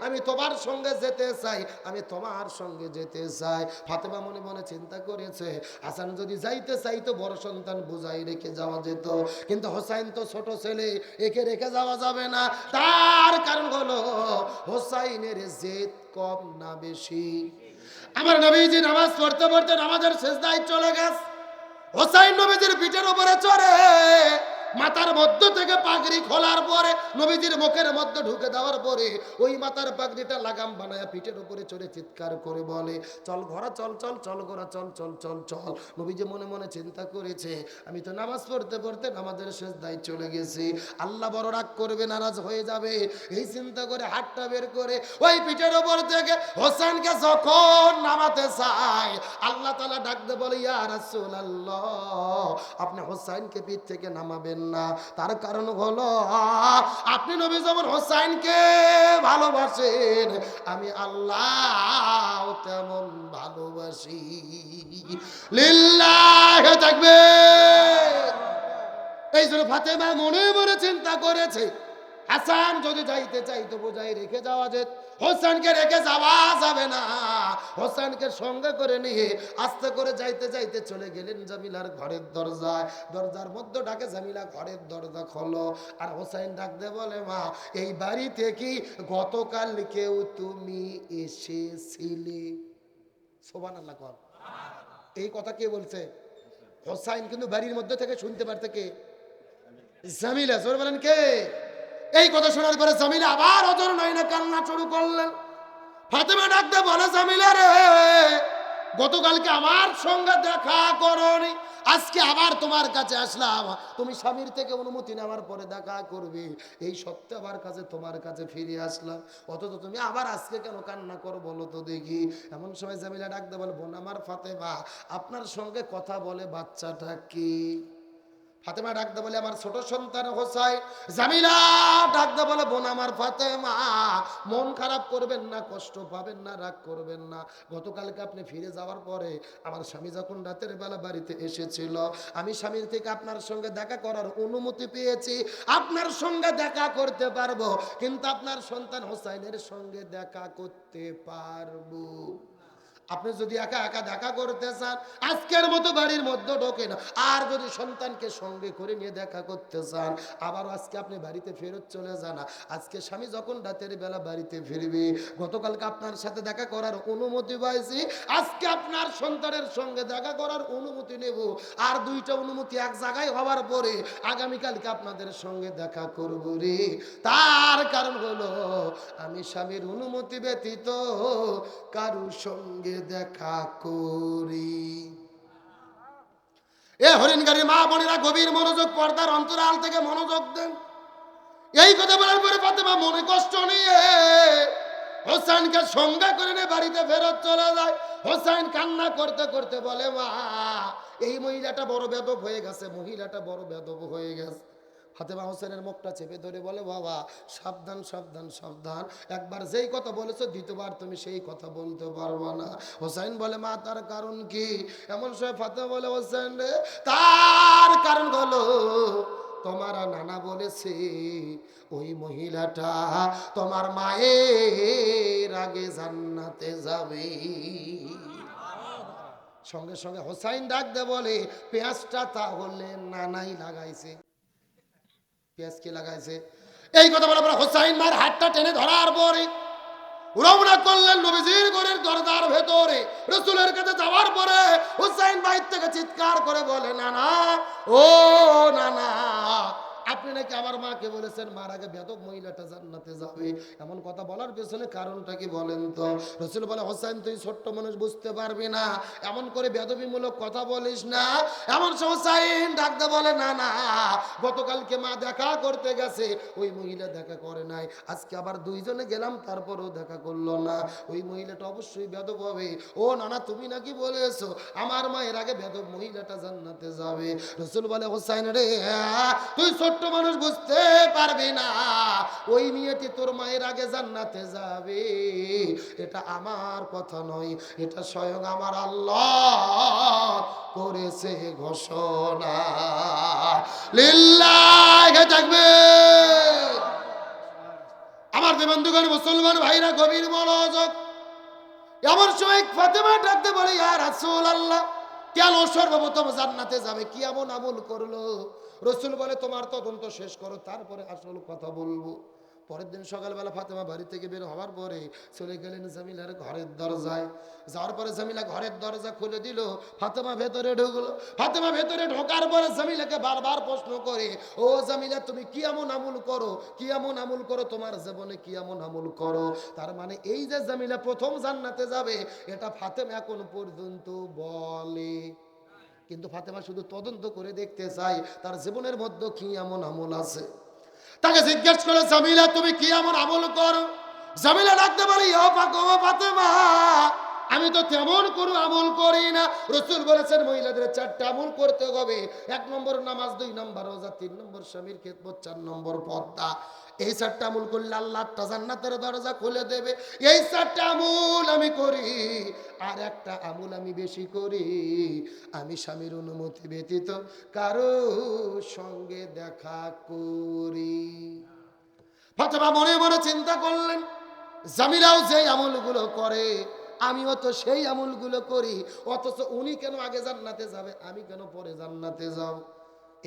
আমি তোমার সঙ্গে যেতে চাই, আমি তোমার সঙ্গে যেতে চাই। ফাতেমা মনে মনে চিন্তা করেছে, হাসান যদি যাইতে চাই তো বড় সন্তান বুঝাই রেখে যাওয়া যেত, কিন্তু হোসেন তো ছোট ছেলে, একে রেখে যাওয়া যাবে না। তার কারণ হলো হোসাইনের জেদ কম না বেশি। আমার নবীজি নামাজ পড়তে পড়তে নামাজের সেজদায় চলে গেছে। হোসাইন নবীজির পিঠের উপরে চড়ে মাথার মধ্য থেকে পাগড়ি খোলার পরে নবীজির মুখের মধ্যে ঢুকে দেওয়ার পরে ওই মাথার পাগড়িটা লাগাম বানায় পিঠের উপরে চড়ে চিৎকার করে বলে, চল ঘোড়া চল, চল চল ঘোড়া চল, চল চল চল। নবীজি মনে মনে চিন্তা করেছে, আমি তো নামাজ পড়তে পড়তে নামাজের সেজদায় চলে গেছি, আল্লাহ বড় রাগ করবে, নারাজ হয়ে যাবে। এই চিন্তা করে হাতটা বের করে ওই পিঠের উপর থেকে হোসেনকে যখন নামাতে চায়, আল্লাহ তাআলা ডাকতে বলে, ইয়া রাসূলুল্লাহ, আপনি হোসেনকে পিঠ থেকে নামাবেন না। তার কারণ হলো আপনি নবী যেমন হোসেনকে ভালোবাসেন, আমি আল্লাহ তেমন ভালোবাসি। লিল্লাহি তাকবীর। এই জন্য ফাতেমা মনে মনে চিন্তা করেছে, হাসান যদি যাইতে চাইতো বোঝাই রেখে যাওয়া যেত, হোসেনকে রেখে যাওয়া যাবে না। হোসেনকে সঙ্গে করে নিয়ে আস্তে করে যাইতে যাইতে চলে গেলেন জামিলার ঘরের দরজায়। দরজার মধ্যে ডাকে, জামিলা ঘরের দরজা খোলো। আর হোসেন ডাকতে বলে, মা এই বাড়িতে কি গতকাল কেউ তুমি এসেছিলে? সুবহানাল্লাহ কর। এই কথা কে বলছে? হোসেন কিন্তু বাড়ির মধ্যে থেকে শুনতে পারতে কে? জামিলা। জোরে বলেন কে? এই কথা শোনার পরে জামিলা আবার অজর নয়নে কান্না শুরু করলেন। ফাতেমা ডাকতে বলে, জামিলা রে, গতকালকে আমার সঙ্গে দেখা করনি, আজকে আবার তোমার কাছে আসলাম, তুমি স্বামীর থেকে অনুমতি নেওয়ার পরে দেখা করবে, এই সত্যি আমার কাছে তোমার কাছে ফিরে আসলাম, অথচ তুমি আবার আজকে কেন কান্না করো বলো তো দেখি। এমন সময় জামিলা ডাকতে বলে, বোন আমার ফাতেমা, আপনার সঙ্গে কথা বলে বাচ্চাটা কি? ফাতেমা ডাকতে বলে, আমার ছোট সন্তান হোসাইন। জামিলা ডাকতে বলে, বোন আমার ফাতেমা, মন খারাপ করবেন না, কষ্ট পাবেন না, রাগ করবেন না। গতকালকে আপনি ফিরে যাওয়ার পরে আমার স্বামী যখন রাতের বেলা বাড়িতে এসেছিল, আমি স্বামীর থেকে আপনার সঙ্গে দেখা করার অনুমতি পেয়েছি, আপনার সঙ্গে দেখা করতে পারবো, কিন্তু আপনার সন্তান হোসাইনের সঙ্গে দেখা করতে পারবো। আপনি যদি একা একা দেখা করতে চান, আজকের মতো বাড়ির মধ্যে ঢোকেন। আর যদি সন্তানকে সঙ্গে করে নিয়ে দেখা করতে চান, আবার আজকে আপনি বাড়িতে ফেরত চলে যান। আজকে স্বামী যখন রাতের বেলা বাড়িতে ফিরবে, গতকালকে আপনার সাথে দেখা করার অনুমতি পাইছি, আজকে আপনার সন্তানের সঙ্গে দেখা করার অনুমতি নেব। আর দুইটা অনুমতি এক জায়গায় হওয়ার পরে আগামীকালকে আপনাদের সঙ্গে দেখা করব রে। তার কারণ হলো আমি স্বামীর অনুমতি ব্যতীত কারুর সঙ্গে দেখা করি। এ হরিণগাড়ি মা বোনেরা, গভীর মনোযোগ, পর্দার অন্তরাল থেকে মনোযোগ দেন। এই কথা বলার পরে ফাতেমা মনে কষ্ট নিয়ে হোসেনকে সঙ্গে করে নিয়ে বাড়িতে ফেরত চলে যায়। হোসেন কান্না করতে করতে বলে, মা, এই মহিলাটা বড় বেদব হয়ে গেছে, মহিলাটা বড় বেদব হয়ে গেছে। ফাতেমা হোসেনের মুখটা চেপে ধরে বলে, বাবা, সাবধান সাবধান সাবধান, একবার যেই কথা বলেছো দ্বিতীয়বার তুমি সেই কথা বলতে পারবো না। হোসেন বলে, মা, তার কারণ কি? এমন সময় ফাতেমা বলে, হোসেন রে, তার কারণ হলো তোমার নানা বলেছে ওই মহিলাটা তোমার মায়ের আগে জান্নাতে যাবে। সঙ্গে সঙ্গে হোসাইন ডাক দে বলে, পেঁয়াজটা তাহলে নানাই লাগাইছে। পেঁয়াজ কে লাগাইছে? এই কথা বলার পর হোসাইন মায়ের হাতটা টেনে ধরার পরে রওনা করলেন নবীজির ঘরের দরজার ভেতরে। রাসূলের কাছে যাওয়ার পরে হোসাইন বাইর থেকে চিৎকার করে বলে, নানা, ও নানা, আপনি নাকি আমার মাকে বলেছেন মার আগে বেদব মহিলাটা জান্নাতে যাবে। এমন কথা বলার পেছনে কারণটা কি বলেন তো? রাসূল বলে, হোসেন, তুই ছোট্ট মানুষ, বুঝতে পারবি না, এমন করে বেদবিমূলক কথা বলিস না। এমন হোসেন ডাকতে বলে, না না, গতকালকে মা দেখা করতে গেছে, ওই মহিলা দেখা করে নাই, আজকে আবার দুইজনে গেলাম, তারপরেও দেখা করলো না, ওই মহিলাটা অবশ্যই বেদব হবে। ও নানা, তুমি নাকি বলেছো আমার মায়ের আগে বেদব মহিলাটা জান্নাতে যাবে। রাসূল বলে, হোসেন রে, তুই ছোট্ট মানুষ, বুঝতে পারবি না, ওই মেয়েটি তোর মায়ের আগে জান্নাতে যাবে এটা আমার কথা নয়, এটা স্বয়ং আমার আল্লাহ করেছে ঘোষণা। লিল্লাহি তাকবীর। আমার বন্ধুগণ, মুসলমান ভাইরা, গভীর মনোযোগ। এমন সময় ফাতেমা ডাকতে বলে, ইয়া রাসূলুল্লাহ, কেন সর্বপ্রথম জান্নাতে যাবে? কি এমন আমল করলো? রাসূল বলে, তোমার তদন্ত শেষ করো, তারপরে আসল কথা বলবো। পরের দিন সকালবেলা ফাতেমা বাড়ি থেকে বের হওয়ার পরে চলে গেলেন জামিলার ঘরের দরজায়। যাওয়ার পরে জামিলা ঘরের দরজা খুলে দিল, ফাতেমা ভেতরে ঢুকলো। ফাতেমা ভেতরে ঢোকার পরে জামিলাকে বারবার প্রশ্ন করে, ও জামিলা, তুমি কি এমন আমল করো, কি এমন আমল করো, তোমার জীবনে কি এমন আমল করো? তার মানে এই যে জামিলা প্রথম জান্নাতে যাবে, এটা ফাতেমা এখন পর্যন্ত বলে। কিন্তু ফাতেমা শুধু তদন্ত করে দেখতে চায় তার জীবনের মধ্যে কি এমন আমল আছে। তাকে জিজ্ঞেস করে, জামিলা, তুমি কি এমন আমল করো? জামিলা ডাকতে পারে, ও ফাতেমা, আমি তো তেমন কোনো আমল করি না। রাসূল বলেছেন মহিলাদের 4টা আমল করতে হবে। 1 নম্বর নামাজ, 2 নম্বর রোজা, 3 নম্বর স্বামীর খেদমত, 4 নম্বর পর্দা। এই 4টা আমল করলে আল্লাহ জান্নাতের দরজা খুলে দেবে। এই 4টা আমল আমি করি, আর একটা আমল আমি বেশি করি, আমি স্বামীর অনুমতি ব্যতীত কারো সঙ্গে দেখা করি। ফাতেমা মনে মনে চিন্তা করলেন, জামিলাও যে আমলগুলো করে আমিও তো সেই আমলগুলো করি, অথচ উনি কেন আগে জান্নাতে যাবে, আমি কেন পরে জান্নাতে যাব?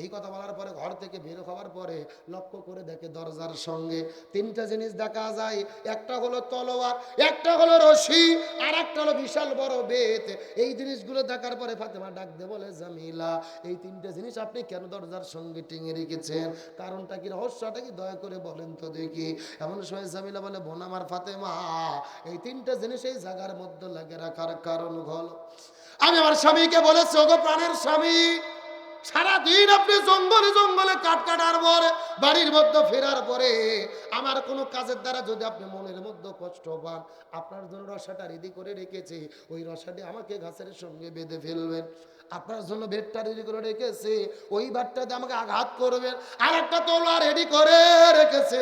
এই কথা বলার পরে ঘর থেকে বের হওয়ার পরে লক্ষ্য করে দেখে দরজার সঙ্গে 3টা জিনিস দেখা যায়। একটা হলো তলোয়ার, একটা হলো রশি, আর একটা হলো বিশাল বড় বেত। এই জিনিসগুলো দেখার পরে ফাতেমা ডাক দিয়ে বলে, জামিলা, এই 3টে জিনিস আপনি কেন দরজার সঙ্গে টিঙে রেখেছেন? কারণটা কি, রহস্যটা কি, দয়া করে বলেন তো দেখি। এমন সময় জামিলা বলে, বোন আমার ফাতেমা, এই 3টে জিনিস এই জায়গার মধ্যে লাগে রাখার কারণ হলো, আমি আমার স্বামীকে বলেছি, ওগো প্রাণের স্বামী, সারাদিন আপনি জঙ্গলে জঙ্গলে কাঠ কাটার পরে বাড়ির মধ্যে ফেরার পরে আমার কোনো কাজের দ্বারা যদি আপনি মনের মধ্যে কষ্ট পান, আপনার জন্য রসাটা রেডি করে রেখেছি, ওই রসাটি আমাকে গাছের সঙ্গে বেঁধে ফেলবেন। আপনার জন্য বেডটা রেডি করে রেখেছে, ওই বাটটাতে আমাকে আঘাত করবেন। আর একটা তলোয়ার রেডি করে রেখেছে,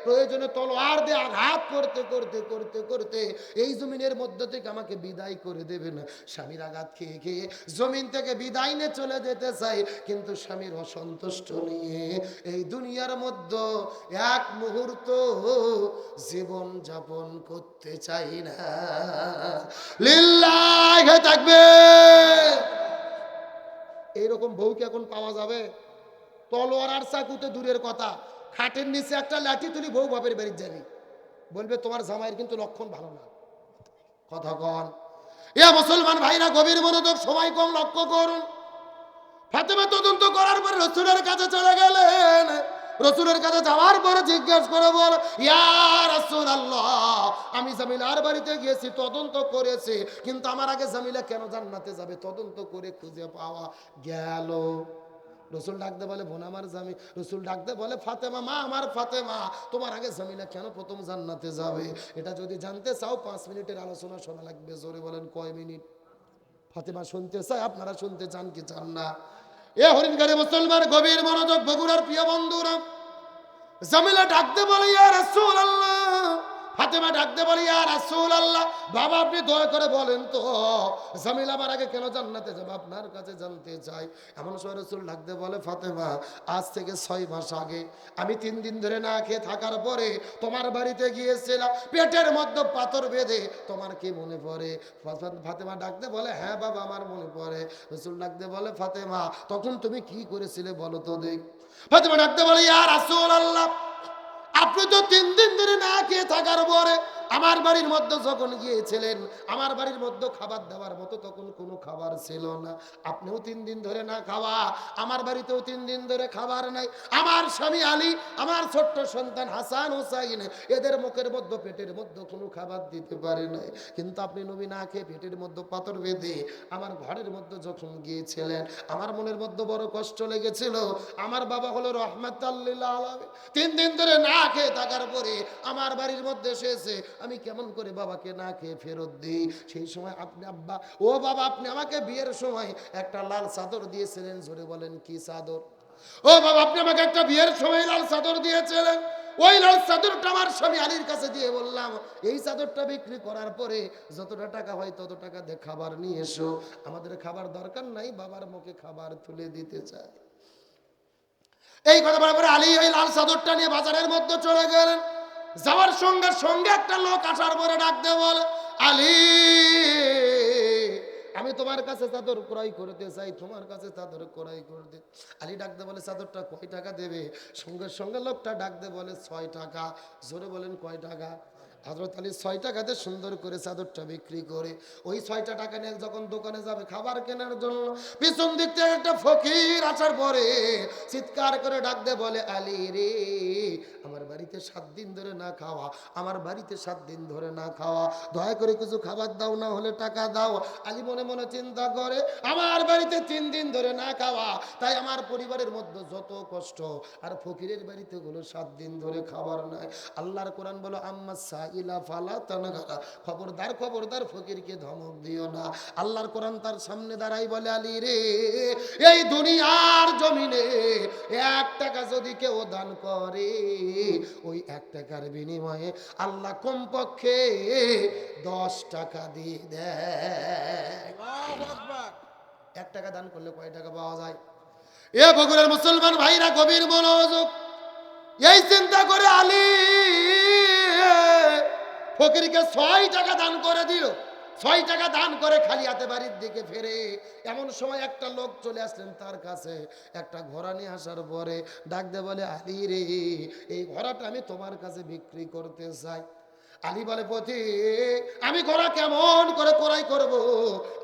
প্রয়োজনে তলোয়ার দিয়ে আঘাত করতে করতে করতে করতে এই জমিনের মধ্যে থেকে আমাকে বিদায় করে দেবেন। স্বামীর আঘাত খেয়ে খেয়ে জমিন থেকে বিদায় নিয়ে চলে যেতে চাই, কিন্তু স্বামীর অসন্তুষ্ট নিয়ে এই দুনিয়ার মধ্যে এক মুহূর্ত জীবন যাপন করতে চাই না। লিল্লাহি তাকবীর। এইরকম বউ কি এখন পাওয়া যাবে? তলোয়ার আর চাকুতে দূরের কথা, খাটের নিচে একটা লাঠি তুলি বউ বাপের বাড়ি যাবি, বলবে তোমার জামাইয়ের কিন্তু লক্ষণ ভালো না। কথা কন এ মুসলমান ভাইরা, গভীর মনোযোগ, সময় কম, লক্ষ্য করুন। ফাতেমা তদন্ত করার পরে রাসূলের কাছে চলে গেলেন। রাসূলের কাছে যাওয়ার পরে জিজ্ঞাসা করে বল, ইয়া রাসূলুল্লাহ, আমি জামিলার বাড়িতে গিয়েছি, তদন্ত করেছি, কিন্তু আমার আগে জামিলা কেন জান্নাতে যাবে? তদন্ত করে খুঁজে পাওয়া গেল রসুল ডাকতে বলে বোন আমার জামি, রসুল ডাকতে বলে ফাতেমা মা আমার ফাতেমা, তোমার আগে জামিলা কেন প্রথম জান্নাতে যাবে? এটা যদি জানতে চাও 5 মিনিটের আলোচনা শোনা লাগবে। জোরে বলেন কয় মিনিট? ফাতেমা শুনতে চায়, আপনারা শুনতে চান কি চান না? এ হরিণগাড়ি মুসলমান গভীর মনোযোগ, বগুড়ার প্রিয় বন্ধুরা, জামিলা ডাকতে বলে ইয়া রাসূলুল্লাহ, ফাতেমা ডাকতে বলে ইয়া রাসূলুল্লাহ, বাবা আপনি দয়া করে বলেন তো জামিলা আমার আগে কেন জান্নাতে যাবে, আপনার কাছে জানতে চাই। এমন সময় রাসূল ডাকতে বলে ফাতেমা আজ থেকে 6 মাস আগে আমি 3 দিন ধরে না খেয়ে থাকার পরে তোমার বাড়িতে গিয়েছিলাম, পেটের মধ্যে পাথর বেঁধে, তোমার কি মনে পড়ে? ফাতেমা ডাকতে বলে হ্যাঁ বাবা আমার মনে পড়ে। রাসূল ডাকতে বলে ফাতেমা তখন তুমি কি করেছিলে বলো তো দেখ। ফাতেমা ডাকতে বলে ইয়া রাসূলুল্লাহ, আপনি তো 3 দিন ধরে না খেয়ে থাকার পরে আমার বাড়ির মধ্যে যখন গিয়েছিলেন, আমার বাড়ির মধ্যে খাবার দেওয়ার মতো তখন কোনো খাবার ছিল না। আপনিও 3 দিন ধরে না খাওয়া, আমার বাড়িতেও 3 দিন ধরে খাবার নাই। আমার স্বামী আলী, আমার ছোট্ট সন্তান হাসান হুসাইন, এদের মুখের মধ্যে পেটের মধ্যে কোনো খাবার দিতে পারে নাই। কিন্তু আপনি নবী না খেয়ে পেটের মধ্যে পাথর বেঁধে আমার ঘরের মধ্যে যখন গিয়েছিলেন, আমার মনের মধ্যে বড় কষ্ট লেগেছিল। আমার বাবা হলো রহমাতুল লিল আলামিন, 3 দিন ধরে না খেয়ে থাকার পরে আমার বাড়ির মধ্যে এসেছে, আমি কেমন করে বাবাকে না খেয়ে ফেরত দিই? সেই সময় আপনি আব্বা, ও বাবা আপনি আমাকে বিয়ের সময় একটা লাল চাদর দিয়েছিলেন। জোরে বলেন কি চাদর? ও বাবা আপনি আমাকে একটা বিয়ের সময় লাল চাদর দিয়েছিলেন, ওই লাল চাদরটা আমার স্বামী আলীর কাছে দিয়ে বললাম এই চাদরটা বিক্রি করার পরে যতটা টাকা হয় তত টাকা দিয়ে খাবার নিয়ে এসো, আমাদের খাবার দরকার নাই, বাবার মুখে খাবার তুলে দিতে চাই। এই কথা বলার পরে আলী ওই লাল চাদরটা নিয়ে বাজারের মধ্যে চলে গেলেন। যাওয়ার সঙ্গে সঙ্গে একটা লোক আসার পরে ডাক দিয়ে বলে আলী আমি তোমার কাছে চাদর ক্রয় করতে চাই, তোমার কাছে চাদর ক্রয় করতে। আলী ডাকতে বলে চাদরটা কয় টাকা দেবে? সঙ্গে সঙ্গে লোকটা ডাকতে বলে 6 টাকা। জোরে বলেন কয় টাকা? হযরত আলী 6 টাকাতে সুন্দর করে চাদরটা বিক্রি করে ওই 6টা টাকা নিয়ে যখন দোকানে যাবে খাবার কেনার জন্য, পিছন দিক থেকে একটা ফকির আসার পরে চিৎকার করে ডাকতে বলে আলী রে আমার বাড়িতে 7 দিন ধরে না খাওয়া, আমার বাড়িতে 7 দিন ধরে না খাওয়া, দয়া করে কিছু খাবার দাও, না হলে টাকা দাও। আলী মনে মনে চিন্তা করে আমার বাড়িতে 3 দিন ধরে না খাওয়া, তাই আমার পরিবারের মধ্যে যত কষ্ট, আর ফকিরের বাড়িতে গুলো 7 দিন ধরে খাবার নাই। আল্লাহর কোরআন বলো আম্মা সাইলা ফালা তানগারা, খবরদার খবরদার ফকিরকে ধমক দিও না। আল্লাহর কোরআন তার সামনে দাঁড়াই বলে আলী রে এই দুনিয়ার জমিনে 1 টাকা যদি কেউ দান করে, ওই 1 টাকার বিনিময়ে আল্লাহ কমপক্ষে 10 টাকা দিয়ে দেয়। 1 টাকা দান করলে কয় টাকা পাওয়া যায়? এ বগুড়ার মুসলমান ভাইরা গভীর মনোযোগ, এই চিন্তা করে আলী ফকিরকে 6 টাকা দান করে দিল। 6 টাকা দান করে খালি হাতে বাড়ির দিকে ফেরে। এমন সময় একটা লোক চলে আসলেন তার কাছে, একটা ঘোড়া নিয়ে আসার পরে ডাক দিয়ে বলে আলী রে এই ঘোড়াটা আমি তোমার কাছে বিক্রি করতে চাই। আলী বলে পথিক আমি ঘোড়া কেমন করে ক্রয় করব,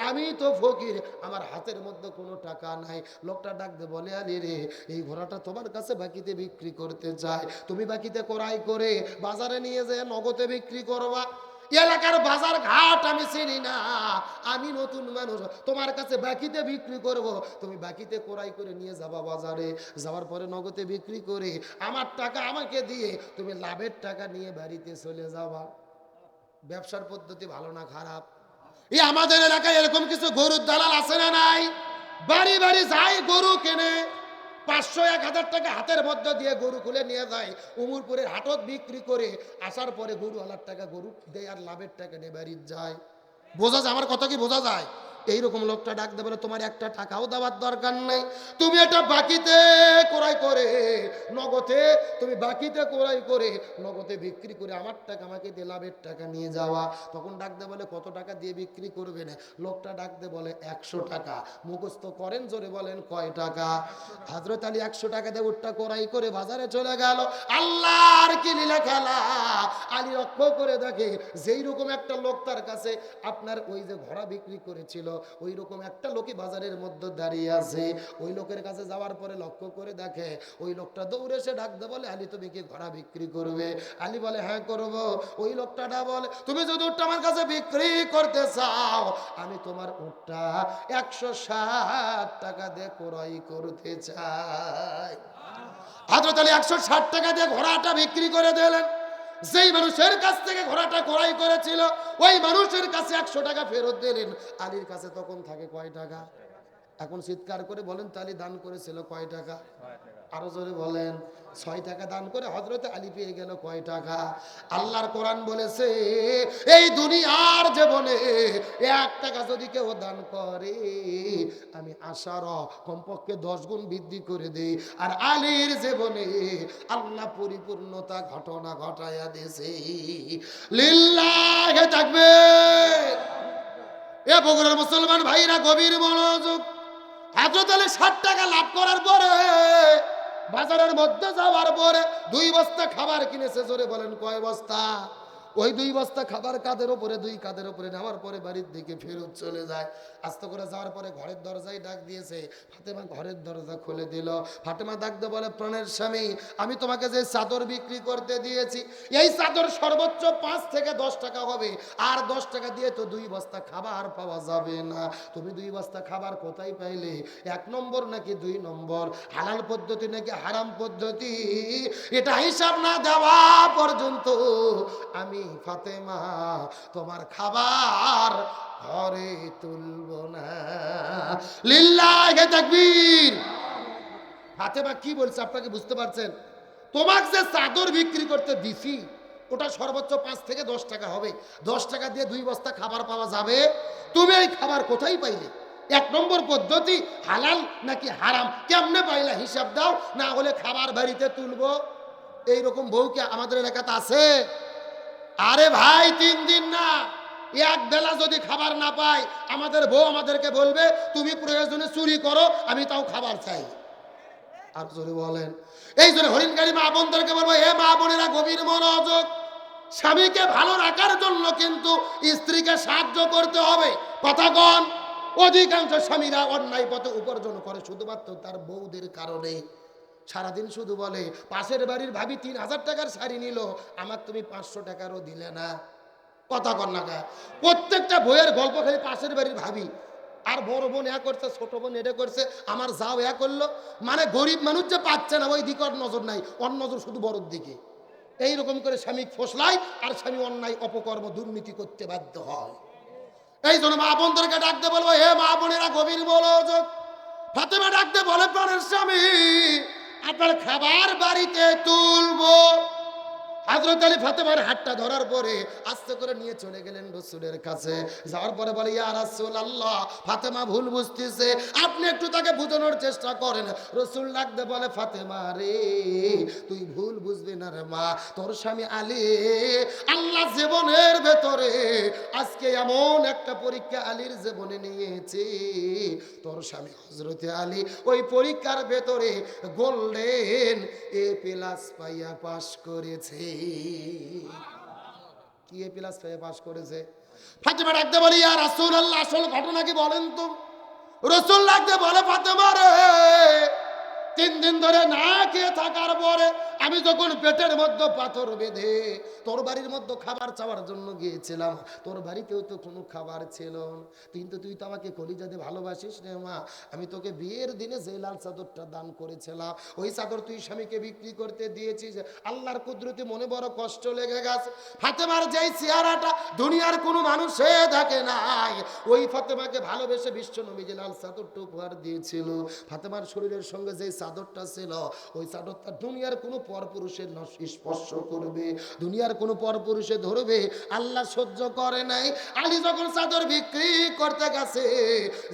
আমি তো ফকির, আমার হাতের মধ্যে কোনো টাকা নাই। লোকটা ডাক দিয়ে বলে আলী রে এই ঘোড়াটা তোমার কাছে বাকিতে বিক্রি করতে চাই, তুমি বাকিতে ক্রয় করে বাজারে নিয়ে যেয়ে নগদে বিক্রি করবা। এলাকার বাজার ঘাট আমি চিনি না, আমি নতুন মানুষ, তোমার কাছে বাকিতে বিক্রি করব, তুমি বাকিতে ক্রয় করে নিয়ে যাবা বাজারে, যাওয়ার পরে নগদে বিক্রি করে আমার টাকা আমাকে দিয়ে তুমি লাভের টাকা নিয়ে বাড়িতে চলে যাবা। ব্যবসার পদ্ধতি ভালো না খারাপ? এই আমাদের এলাকায় এরকম কিছু গরুর দালাল আছে না নাই? বাড়ি বাড়ি যায় গরু কেনে, 500-1000 টাকা হাতের মধ্যে দিয়ে গরু খুলে নিয়ে যায়, উমরপুরের হাটত বিক্রি করে আসার পরে গরুওয়ালার টাকা গরু দেয় আর লাভের টাকা নিয়ে বাড়ি যায়। বোঝা যায় আমার কথা কি বোঝা যায়? এইরকম লোকটা ডাকতে বলে তোমার 1 টাকাও দেওয়ার দরকার নাই, তুমি এটা বাকিতে ক্রয় করে নগদে, তুমি বাকিতে ক্রয় করে নগদে বিক্রি করে আমার টাকা আমাকে দিয়ে লাভের টাকা নিয়ে যাওয়া। তখন ডাকতে বলে কত টাকা দিয়ে বিক্রি করবে? না লোকটা ডাকতে বলে 100 টাকা। মুখস্থ করেন, জোরে বলেন কয় টাকা? হযরত আলী 100 টাকা দিয়ে উটটা ক্রয় করে বাজারে চলে গেল। আল্লাহর কি লীলা খেলা! আলী লক্ষ্য করে দেখে যেই রকম একটা লোক তার কাছে আপনার ওই যে ঘোড়া বিক্রি করেছিল, ওই রকম একটা লোকই বাজারের মধ্যে দাঁড়িয়ে আছে। ওই লোকের কাছে যাওয়ার পরে লক্ষ্য করে দেখে ওই লোকটা লোকটা দৌড়ে এসে ডাকতে বলে, আলী তুমি কি ঘোড়া বিক্রি করবে? আলী বলে, হ্যাঁ করব। ওই লোকটা বলে, তুমি যদি উটটা আমার কাছে বিক্রি করতে চাও, আমি তোমার উটটা 160 টাকা দিয়ে ক্রয় করতে চাই। হযরত আলী 160 টাকা দিয়ে ঘোড়াটা বিক্রি করে দিলেন। যেই মানুষের কাছ থেকে ঘোড়াটা ক্রয় করেছিল ওই মানুষের কাছে 100 টাকা ফেরত দিলেন। আলীর কাছে তখন থাকে কয় টাকা? এখন চিৎকার করে বলেন তো, আলী দান করেছিল কয় টাকা? আরো জোরে বলেন। 6 টাকা দান করে হযরত আলী পেয়ে গেল কয় টাকা? আল্লাহর কোরআন বলেছে, এই দুনিয়ার জীবনে 1 টাকা যদি কেউ দান করে, আমি আশার কমপক্ষে 10 গুণ বৃদ্ধি করে দেই। আর আলীর জীবনে আল্লাহ পরিপূর্ণতা ঘটনা ঘটায়া দিয়েছে। লিল্লাহি তাকবীর। এ বগুড়ার মুসলমান ভাইরা গভীর মনোযোগ। হযরত আলী 60 টাকা লাভ করার পরে বাজারের মধ্যে যাওয়ার পরে 2 বস্তা খাবার কিনেছে। জোরে বলেন কয় বস্তা? ওই 2 বস্তা খাবার কাঁধের উপরে, 2 কাঁধের উপরে নেওয়ার পরে বাড়ির দিকে ফেরত চলে যায়। আস্তে করে যাওয়ার পরে ঘরের দরজায় ডাক দিয়েছে। ফাতেমা ঘরের দরজা খুলে দিল। ফাতেমা ডাকতে বলে, প্রাণের স্বামী, আমি তোমাকে যে চাদর বিক্রি করতে দিয়েছি, এই চাদর সর্বোচ্চ 5 থেকে 10 টাকা হবে। আর 10 টাকা দিয়ে তো 2 বস্তা খাবার পাওয়া যাবে না। তুমি 2 বস্তা খাবার কোথায় পাইলে? 1 নম্বর নাকি 2 নম্বর, হালাল পদ্ধতি নাকি হারাম পদ্ধতি, এটা হিসাব না দেওয়া পর্যন্ত আমি ফাতেমা তোমার খাবার ঘরে তুলব না। লিল্লাহি তাকবীর। ফাতেমা কি বলছে আপনাকে বুঝতে পারছেন? তোমাকে যে চাদর বিক্রি করতে দিছি ওটা সর্বোচ্চ 5 থেকে 10 টাকা হবে। 10 টাকা দিয়ে 2 বস্তা খাবার পাওয়া যাবে। তুমি এই খাবার কোথায় পাইলে? 1 নম্বর পদ্ধতি হালাল নাকি হারাম, কেমনে পাইলা হিসাব দাও, না হলে খাবার বাড়িতে তুলবো। এইরকম বউ কি আমাদের এলাকাতে আছে? আরে ভাই, 3 দিন না, 1 বেলা যদি খাবার না পাই, আমাদের বউ আমাদেরকে বলবে, তুমি প্রয়োজনে চুরি করো, আমি তাও খাবার চাই। আর জোরে বলেন। এই জন্য হরিণকারী মা বোনদেরকে বলবো, হে মা বোনেরা গভীর মনোযোগ। স্বামীকে ভালো রাখার জন্য কিন্তু স্ত্রীকে সাহায্য করতে হবে। কথা কন। অধিকাংশ স্বামীরা অন্যায় পথে উপার্জন করে শুধুমাত্র তার বউদের কারণে। সারাদিন শুধু বলে, পাশের বাড়ির ভাবি 3000 টাকার শাড়ি নিল, আমার তুমি 500 টাকারও দিলে না। কথা কন না গা। প্রত্যেকটা বইয়ের গল্প খালি পাশের বাড়ির ভাবি, আর বড় বোন এ করছে, ছোট বোন এটা করছে, আমার যাও এ করলো। মানে গরিব মানুষ যে পাচ্ছে না ওই দিকে ওর নজর নাই, ওর নজর শুধু বড়র দিকে। এইরকম করে স্বামী ফসলায় আর স্বামী অন্যায় অপকর্ম দুর্নীতি করতে বাধ্য হয়। এই জন্য মা বোনদেরকে ডাকতে বলবো, হে মা বোনেরা গভীর মনোযোগ। ফাতেমা ডাকতে বলে, প্রাণের স্বামী, আপনার খাবার বাড়িতে তুলবো। হযরত আলী ফাতেমার হাতটা ধরার পরে আস্তে করে নিয়ে চলে গেলেন রাসূলের কাছে। যাওয়ার পরে বলে, ইয়া রাসূলুল্লাহ, ফাতেমা ভুল বুঝতেছে, আপনি একটু তাকে বোঝানোর চেষ্টা করেন। রাসূল ডাকতে বলে, ফাতেমা রে, তুই ভুল বুঝবি না রে মা। তোর স্বামী আলী আল্লাহ জীবনের ভেতরে আজকে এমন একটা পরীক্ষা আলীর জীবনে নিয়েছে। তোর স্বামী হযরত আলী ওই পরীক্ষার ভেতরে গোল্ডেন A+ পাইয়া পাস করেছে। কি A+ পাইয়া পাস করেছে? ফাতেমা ডাকতে বলি, ইয়া রাসূলুল্লাহ, আসল ঘটনা কি বলেন তো? রাসূল ডাকতে বলে, ফাতেমা রে, 3 দিন ধরে না খেয়ে থাকার পরে আমি যখন পেটের মধ্যে পাথর বেঁধে তোর বাড়ির মধ্যে খাবার চাওয়ার জন্য গিয়েছিলাম, তোর বাড়িতেও তো কোনো খাবার ছিল না, কিন্তু তুই তো আমাকে কলিজাতে ভালোবাসিস রে মা। আমি তোকে বিয়ের দিনে যে লাল চাদরটা দান করেছিলাম, ওই চাদর তুই স্বামীকে বিক্রি করতে দিয়েছিস। আল্লাহর কুদরতে মনে বড় কষ্ট লেগে গেছে। ফাতেমার যেই চেহারাটা দুনিয়ার কোনো মানুষে দেখে নাই, ওই ফাতেমাকে ভালোবেসে বিশ্ব নবী যে লাল চাদরটা উপহার দিয়েছিল, ফাতেমার শরীরের সঙ্গে যে চাদরটা ছিল, ওই চাদরটা দুনিয়ার কোনো পরপুরুষের স্পর্শ করবে, দুনিয়ার কোনো পরপুরুষে ধরবে, আল্লাহ সহ্য করে নাই। আলী যখন চাদর বিক্রি করতে গেছে,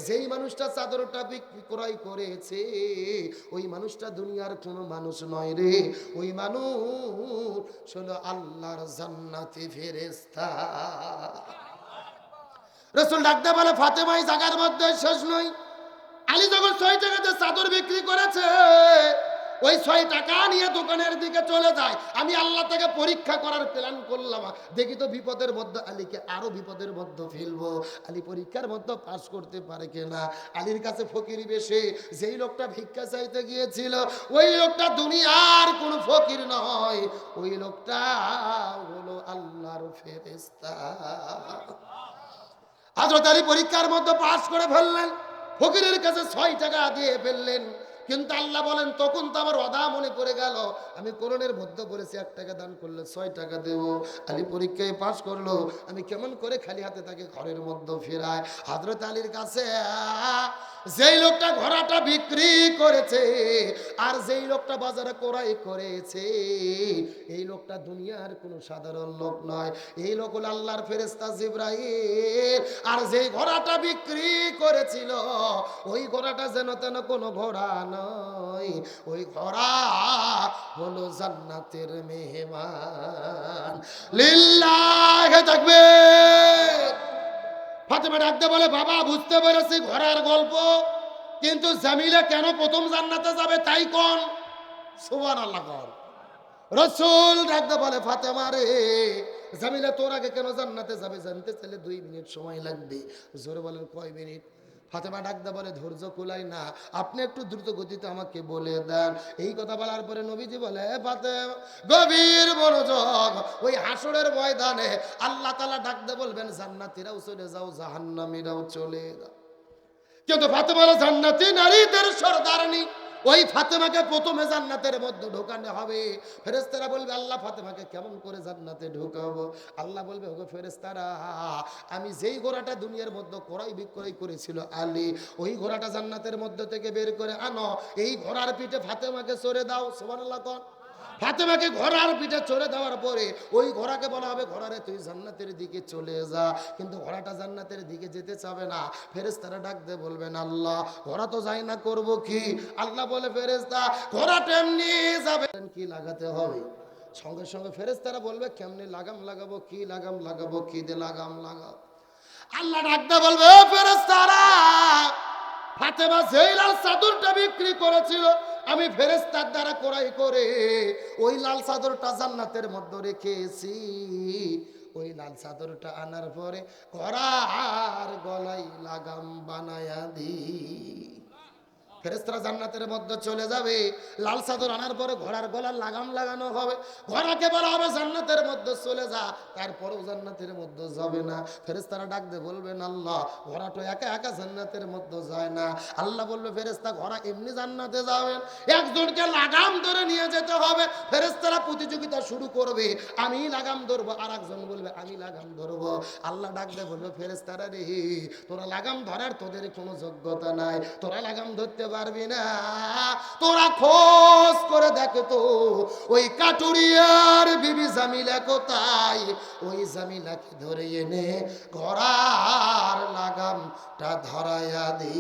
যেই মানুষটা চাদরটা বিক্রি ক্রয় করেছে, ওই মানুষটা দুনিয়ার কোনো মানুষ নয় রে, ওই মানুষ হলো আল্লাহর জান্নাতি ফেরেশতা। রাসূল ডাকতে বলে, ফাতেমা এই জায়গার মধ্যে শেষ নয়। আলী যখন 6 টাকাতে চাদর বিক্রি করেছে, ওই 6 টাকা নিয়ে দোকানের দিকে চলে যায়। আমি আল্লাহ তাকে পরীক্ষা করার প্ল্যান করলাম, দেখি তো বিপদের মধ্যে আলীকে আরো বিপদের মধ্যে ফেলবো, আলী পরীক্ষার মধ্যে পাস করতে পারে কিনা। আলীর কাছে ফকিরি বেশে যেই লোকটা ভিক্ষা চাইতে গিয়েছিল ওই লোকটা দুনিয়ার কোনো ফকির নয়, ওই লোকটা হলো আল্লাহর ফেরেশতা। হযরত আলী পরীক্ষার মধ্যে পাস করে ফেললেন, ফকিরের কাছে 6 টাকা দিয়ে ফেললেন। কিন্তু আল্লাহ বলেন তখন তো আমার ওয়াদা মনে পড়ে গেল, আমি কোরআনের মধ্যে বলেছি 1 টাকা দান করলে 6 টাকা দেব। আলী পরীক্ষায় পাস করলো, আমি কেমন করে খালি হাতে তাকে ঘরের মধ্যে ফেরায়। হযরত আলীর কাছে যেই লোকটা ঘোড়াটা বিক্রি করেছে আর যেই লোকটা বাজারে ক্রয় করেছে, এই লোকটা দুনিয়ার কোনো সাধারণ লোক নয়, এই লোক হলো আল্লাহর ফেরেশতা জিবরাইল। আর যেই ঘোড়াটা বিক্রি করেছিল ওই ঘোড়াটা যেন তেন কোনো ঘোড়া নয়, ওই ঘোড়া হলো জান্নাতের মেহমান। লিল্লাহি তাকবীর। ফাতেমা ডাকতে বলে, বাবা বুঝতে পেরেছি ঘোড়ার গল্প, কিন্তু জামিলা কেন প্রথম জান্নাতে যাবে তাই কোন? সুবহানাল্লাহ কোন। রাসূল ডাকতে বলে, ফাতেমা রে, জামিলা তোর আগে কেন জান্নাতে যাবে জানতে চাইলে 2 মিনিট সময় লাগবে। জোরে বলেন কয় মিনিট? ফাতেমা ডাকতে বলে, ধৈর্য কুলাই না, আপনি একটু দ্রুত গতিতে আমাকে বলে দেন। এই কথা বলার পরে নবীজি বলে, ফাতেমা গভীর মনোযোগ, ওই হাসরের ময়দানে আল্লাহ তাআলা ডাকতে বলবেন জান্নাতীরাও চলে যাও, জাহান্নামীরাও চলে যাও। কিন্তু ফাতেমা জান্নাতি নারীদের সরদারনি, ওই ফাতেমাকে প্রথমে জান্নাতের মধ্যে ঢোকানো হবে। ফেরেশতারা বলবে, আল্লাহ ফাতেমাকে কেমন করে জান্নাতে ঢোকাবো? আল্লাহ বলবে, ওগো ফেরেশতারা, আমি যেই ঘোড়াটা দুনিয়ার মধ্যে ক্রয় বিক্রয় করেছিল আলী, ওই ঘোড়াটা জান্নাতের মধ্যে থেকে বের করে আনো, এই ঘোড়ার পিঠে ফাতেমাকে চড়ে দাও। সুবহানাল্লাহ কোন। ফাতেমাকে ঘোড়ার পিঠে চড়ে দেওয়ার পরে ওই ঘোড়াকে বলা হবে, ঘোড়ারে তুই জান্নাতের দিকে চলে যা। কিন্তু ঘোড়াটা জান্নাতের দিকে যেতে চাবে না। ফেরেশতারা ডাক দিয়ে বলবেন, আল্লাহ ঘোড়া তো যায় না, করব কি? আল্লাহ বলে, ফেরেশতা ঘোড়াটা এমনি যাবে, কি লাগাতে হবে? সঙ্গে সঙ্গে ফেরেশতারা বলবে, কেমনে লাগাম লাগাবো, কি লাগাম লাগাবো, কি দিয়ে লাগাম লাগাবো? আল্লাহ ডাক দিয়ে বলবে, ও ফেরেশতারা, ফাতেমা যেই লাল চাদরটা বিক্রি করেছিল আমি ফেরেশতার দ্বারা ক্রয় করে ওই লাল চাদরটা জান্নাতের মধ্যে রেখেছি। ওই লাল চাদরটা আনার পরে ঘোড়ার গলায় লাগাম বানায়া দি। ফেরেশতারা জান্নাতের মধ্যে চলে যাবে, লাল চাদর আনার পরে ঘোড়ার গলার লাগাম লাগানো হবে। ঘোড়াকে বলা হবে জান্নাতের মধ্যে চলে যা, তারপরেও জান্নাতের মধ্যে যাবে না। ফেরেশতারা ডাক দিয়ে বলবেন, আল্লাহ ঘোড়াটা একা একা জান্নাতের মধ্যে যায় না। আল্লাহ বলবে, ফেরেশতা ঘোড়া এমনি জান্নাতে যাবেন, একজনকে লাগাম ধরে নিয়ে যেতে হবে। ফেরেশতারা প্রতিযোগিতা শুরু করবে, আমি লাগাম ধরবো, আর একজন বলবে আমি লাগাম ধরবো। আল্লাহ ডাক দিয়ে বলবে, ফেরেশতারা রে, তোরা লাগাম ধরার তোদের কোনো যোগ্যতা নাই, তোরা লাগাম ধরতে পারবি না। তোরা খোঁজ করে দেখো তো ওই কাটুরিয়ার বিবি জামিলা কোথায়, ওই জামিলাকে ধরে এনে ঘোড়ার লাগামটা ধরায়া দি।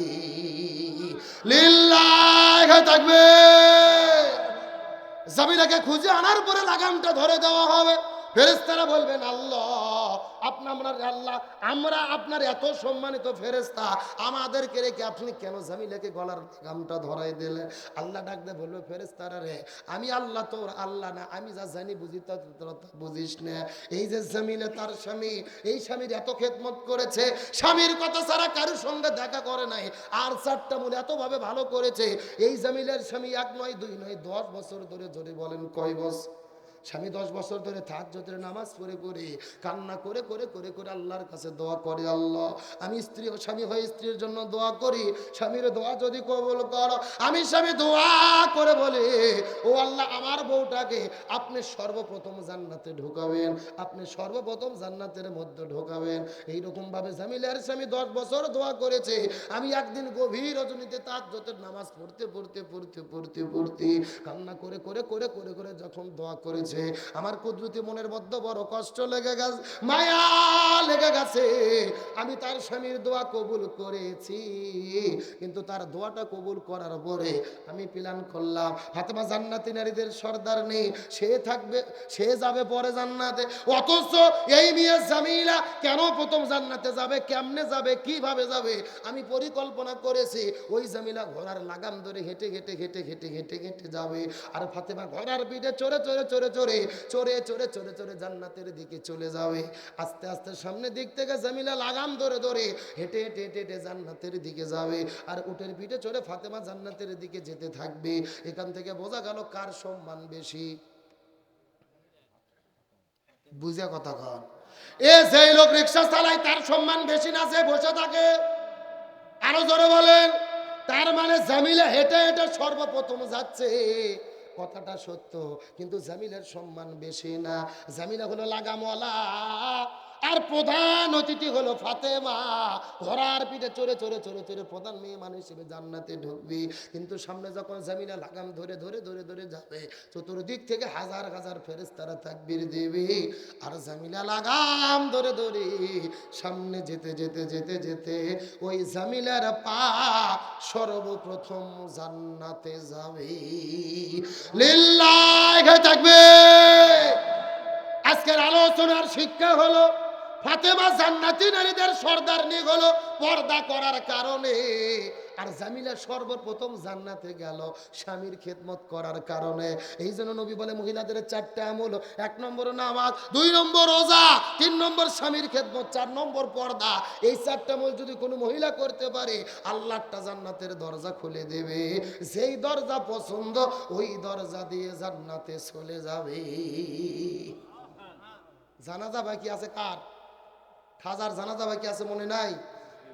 লিল্লাহি তাকবীর। জামিলাকে খুঁজে আনার পরে লাগামটা ধরে দেওয়া হবে। ফেরেশতারা বলবেন, আল্লাহ আমরা আপনার এত সম্মানিত ফেরেশতা, আমাদেরকে রেখে আপনি কেন জামিলাকে গলার লাগামটা ধরাই দিলেন? আল্লাহ ডাক দিয়ে বলবে, ফেরেশতারা রে, আমি আল্লাহ তোর আল্লাহ না, আমি যা জানি বুঝি তা তোরা বুঝিস না। এই যে জামিলা তার স্বামী, এই স্বামীর এত খেদমত করেছে, স্বামীর কথা ছাড়া কারোর সঙ্গে দেখা করে নাই, আর 4টা মূল এতভাবে ভালো করেছে। এই জামিলার স্বামী 1 নয় 2 নয় 10 বছর ধরে, জোরে বলেন কয় বছর? স্বামী 10 বছর ধরে তাহাজ্জুদের নামাজ পড়ে পড়ে কান্না করে করে করে করে আল্লাহর কাছে দোয়া করে, আল্লাহ আমি স্ত্রী ও স্বামী হয়ে স্ত্রীর জন্য দোয়া করি, স্বামীর দোয়া যদি কবুল করো। আমি স্বামী দোয়া করে বলি, ও আল্লাহ আমার বউটাকে আপনি সর্বপ্রথম জান্নাতে ঢোকাবেন, আপনি সর্বপ্রথম জান্নাতের মধ্যে ঢোকাবেন। এইরকম ভাবে জামিলার স্বামী 10 বছর দোয়া করেছে। আমি একদিন গভীর রজনীতে তাহাজ্জুদের নামাজ পড়তে পড়তে পড়তে পড়তে পড়তে কান্না করে করে করে করে করে যখন দোয়া করেছি, দিয়েছে। আমার কুদরতি মনের মধ্যে বড় কষ্ট লেগে গেছে, মায়া লেগে গেছে। আমি তার স্বামীর দোয়া কবুল করেছি, কিন্তু তার দোয়াটা কবুল করার পরে আমি প্ল্যান করলাম ফাতেমা জান্নাতি নারীদের সর্দার নেই, সে থাকবে, সে যাবে পরে জান্নাতে। অথচ এই মেয়ে জামিলা কেন প্রথম জান্নাতে যাবে, কেমনে যাবে, কিভাবে যাবে? আমি পরিকল্পনা করেছি ওই জামিলা ঘোড়ার লাগাম ধরে হেঁটে হেঁটে হেঁটে হেঁটে হেঁটে হেঁটে যাবে, আর ফাতেমা ঘোড়ার পিঠে চড়ে চড়ে চড়ে চড়ে চড়ে চড়ে চড়ে চড়ে জান্নাতের দিকে চলে যাবে। আস্তে আস্তে সামনে দিক থেকে জামিলা লাগাম ধরে ধরে হেঁটে হেঁটে হেঁটে হেঁটে জান্নাতের দিকে যাবে, আর উটের পিঠে চড়ে ফাতেমা জান্নাতের দিকে যেতে থাকবে। এখান থেকে বোঝা গেল কার সম্মান বেশি। বুঝা কথা কন? এ যেই লোক রিক্সা চালায় তার সম্মান বেশি না যে বসে থাকে? আরো জোরে বলেন। তার মানে জামিলা হেঁটে হেঁটে সর্বপ্রথম যাচ্ছে, কথাটা সত্য, কিন্তু জামিলার সম্মান বেশি না। জামিলা হলো লাগামওয়ালা, আর প্রধান অতিথি হলো ফাতেমা। ঘোড়ার পিঠে চড়ে চড়ে চড়ে চড়ে প্রধান মেয়ে মানুষ হিসেবে জান্নাতে ঢুকবি, কিন্তু সামনে যখন জামিলা লাগাম ধরে ধরে ধরে ধরে যাবে, চতুর্দিক থেকে হাজার হাজার ফেরেশতারা তাকবীর দেবে, আর জামিলা লাগাম ধরে ধরে সামনে যেতে যেতে যেতে যেতে ওই জামিলার পা সর্বপ্রথম জান্নাতে যাবে। লিল্লাহি তাকবীর। আজকের আলোচনার শিক্ষা হলো ফাতেমা জান্নাতি নারীদের সর্দারনি হলো পর্দা করার কারণে, আর জামিলা সর্বপ্রথম জান্নাতে গেল স্বামীর খেদমত করার কারণে। এই জন্য নবী বলে মহিলাদের 4টা আমল: 1 নম্বর নামাজ, 2 নম্বর রোজা, 3 নম্বর স্বামীর খেদমত, 4 নম্বর পর্দা। এই 4টা আমল যদি কোনো মহিলা করতে পারে, আল্লাহটা জান্নাতের দরজা খুলে দেবে। যেই দরজা পছন্দ ওই দরজা দিয়ে জান্নাতে চলে যাবে। জানাজা বাকি আছে কার? খাজার জানাজা বাকি আছে, মনে নাই?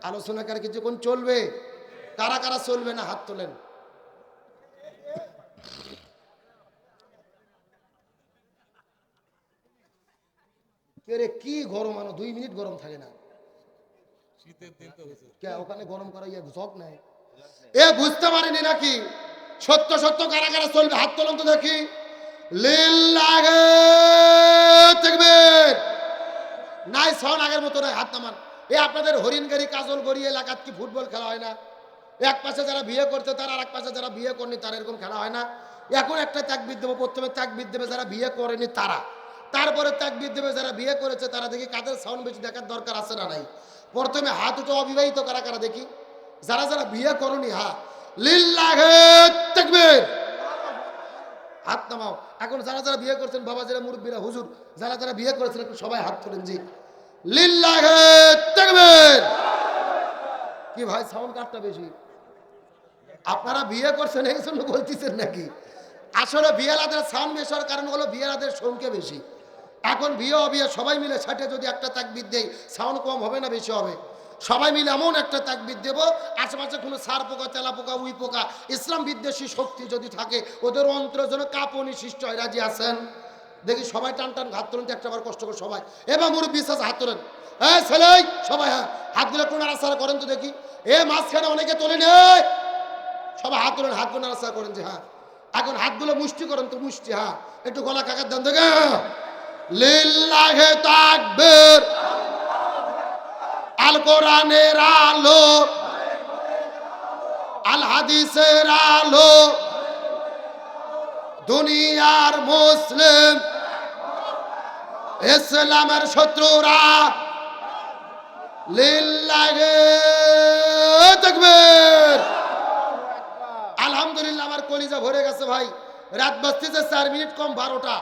আলোচনা কার কিছুক্ষণ চলবে? কারা কারা চলবে না হাত তোলেন। কি গরম, আনো 2 মিনিট গরম থাকে না। ওখানে গরম করা জগ নাই, এ বুঝতে পারেনি নাকি? সত্য সত্য কারা কারা চলবে হাত তোলেন তো দেখি। লিল্লাহি তাকবীর। নাই সাউন্ড আগের মতো নাই, হাত নামান। আপনাদের হরিণগাড়ি কাজলগড়ি এলাকাত কি ফুটবল খেলা হয় না? এক পাশে যারা বিয়ে করতে তার, আর এক পাশে যারা বিয়ে করেনি তার, এরকম খেলা হয় না? এখন একটা তাকবীর দেবো, প্রথমে তাকবীর দেবে যারা বিয়ে করেনি তারা, তারপরে তাকবীর দেবে যারা বিয়ে করেছে তারা। দেখি কাদের সাউন্ড বেশি দেখার দরকার আছে না নাই? প্রথমে হাত উঠে অবিবাহিত কারা কারা দেখি, যারা যারা বিয়ে করনি। হ্যাঁ, লিল্লাহি তাকবীর। হাত নামাও। এখন যারা যারা বিয়ে করছেন, বাবা যারা মুরব্বীরা, হুজুর যারা যারা বিয়ে করেছেন, একটু সবাই হাত তোলেন। জি, লিল্লাহি তাকবীর। কি ভাই সাউন্ড কাটটা বেশি? আপনারা বিয়ে করছেন এই জন্য বলতেছেন নাকি? আসলে বিয়েলাদের সাউন্ড বেশি হওয়ার কারণ হলো বিয়েলাদের সংখ্যা বেশি। এখন বিয়ে অবিয়ে সবাই মিলে সাথে যদি একটা তাকবীর দেই, সাউন্ড কম হবে না বেশি হবে? সবাই মিলে এমন একটা তাকবীর দেবো, আশেপাশে কোনো সার পোকা, তেলা পোকা, উই পোকা, ইসলাম বিদ্বেষী শক্তি যদি থাকে, ওদের অন্তরের জন্য কাঁপুনি সৃষ্টি হয়। রাজি আছেন? দেখি সবাই টান টান হাত তোলেন, একটা বার কষ্ট করে সবাই। এবার মুরব্বী বিশ্বাস হাত তোলেন। হ্যাঁ ছেলে সবাই, হ্যাঁ হাতগুলো একটু নাড়াচাড়া করেন তো দেখি। মাঝখানে অনেকে তোলেন, সবাই হাত তোলেন, হাতগুলো নাড়াচাড়া করেন। যে হ্যাঁ, এখন হাতগুলো মুষ্টি করেন তো, মুষ্টি। হ্যাঁ, একটু গলা কাকার দেন দেখে। লিল্লাহি তাকবীর। আল কোরআনের আলো, আল হাদিসের আলো, দুনিয়ার মুসলিম, ইসলামের শত্রুরা। লিল্লাহি তাকবীর। আলহামদুলিল্লাহ, আমার কলিজা ভরে গেছে ভাই। রাত বাজতেছে 4 মিনিট কম 12টা।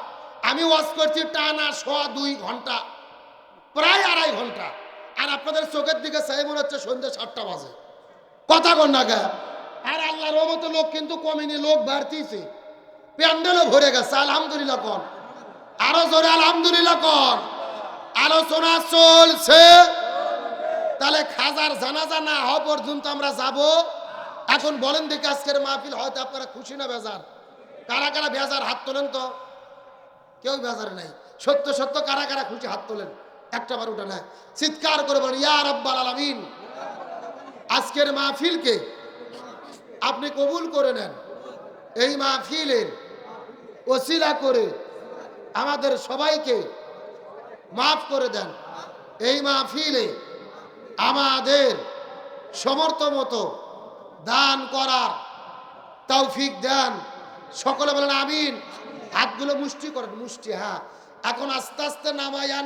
আমি ওয়াজ করছি টানা 2.5 ঘন্টা, প্রায় 2.5 ঘন্টা। আর আপনাদের চোখের দিকে চাই মনে হচ্ছে সন্ধ্যা 7টা বাজে। কথা কন না গা? আর আল্লাহর রহমতে লোক কিন্তু কমেনি, লোক বাড়তিছে, প্যান্ডেলও ভরে গেছে। আলহামদুলিল্লাহ কন, আরো জোরে আলহামদুলিল্লাহ কন। আলোচনা চলছে, তাহলে খাজার জানাজা না হওয়া পর্যন্ত আমরা যাব। এখন বলেন দেখি আজকের মাহফিল হয়তো আপনারা খুশি না বেজার? কারা কারা বেজার হাত তোলেন তো। কেউ বেজার নাই। সত্য সত্য কারা কারা খুশি হাত তোলেন, একটা বার উঠে না, চিৎকার করে বলেন ইয়া রাব্বাল আলামিন। আজকের মাহফিলকে আপনি কবুল করে নেন। এই মাহফিলের ওসিলা করে আমাদের সবাইকে মাফ করে দেন। এই মাহফিলে আমাদের সমর্থ মতো দান করার তৌফিক দেন। সকলে বলেন আমিন। হাতগুলো মুষ্টি করেন, মুষ্টি। হ্যাঁ, এখন আস্তে আস্তে নামায় আন।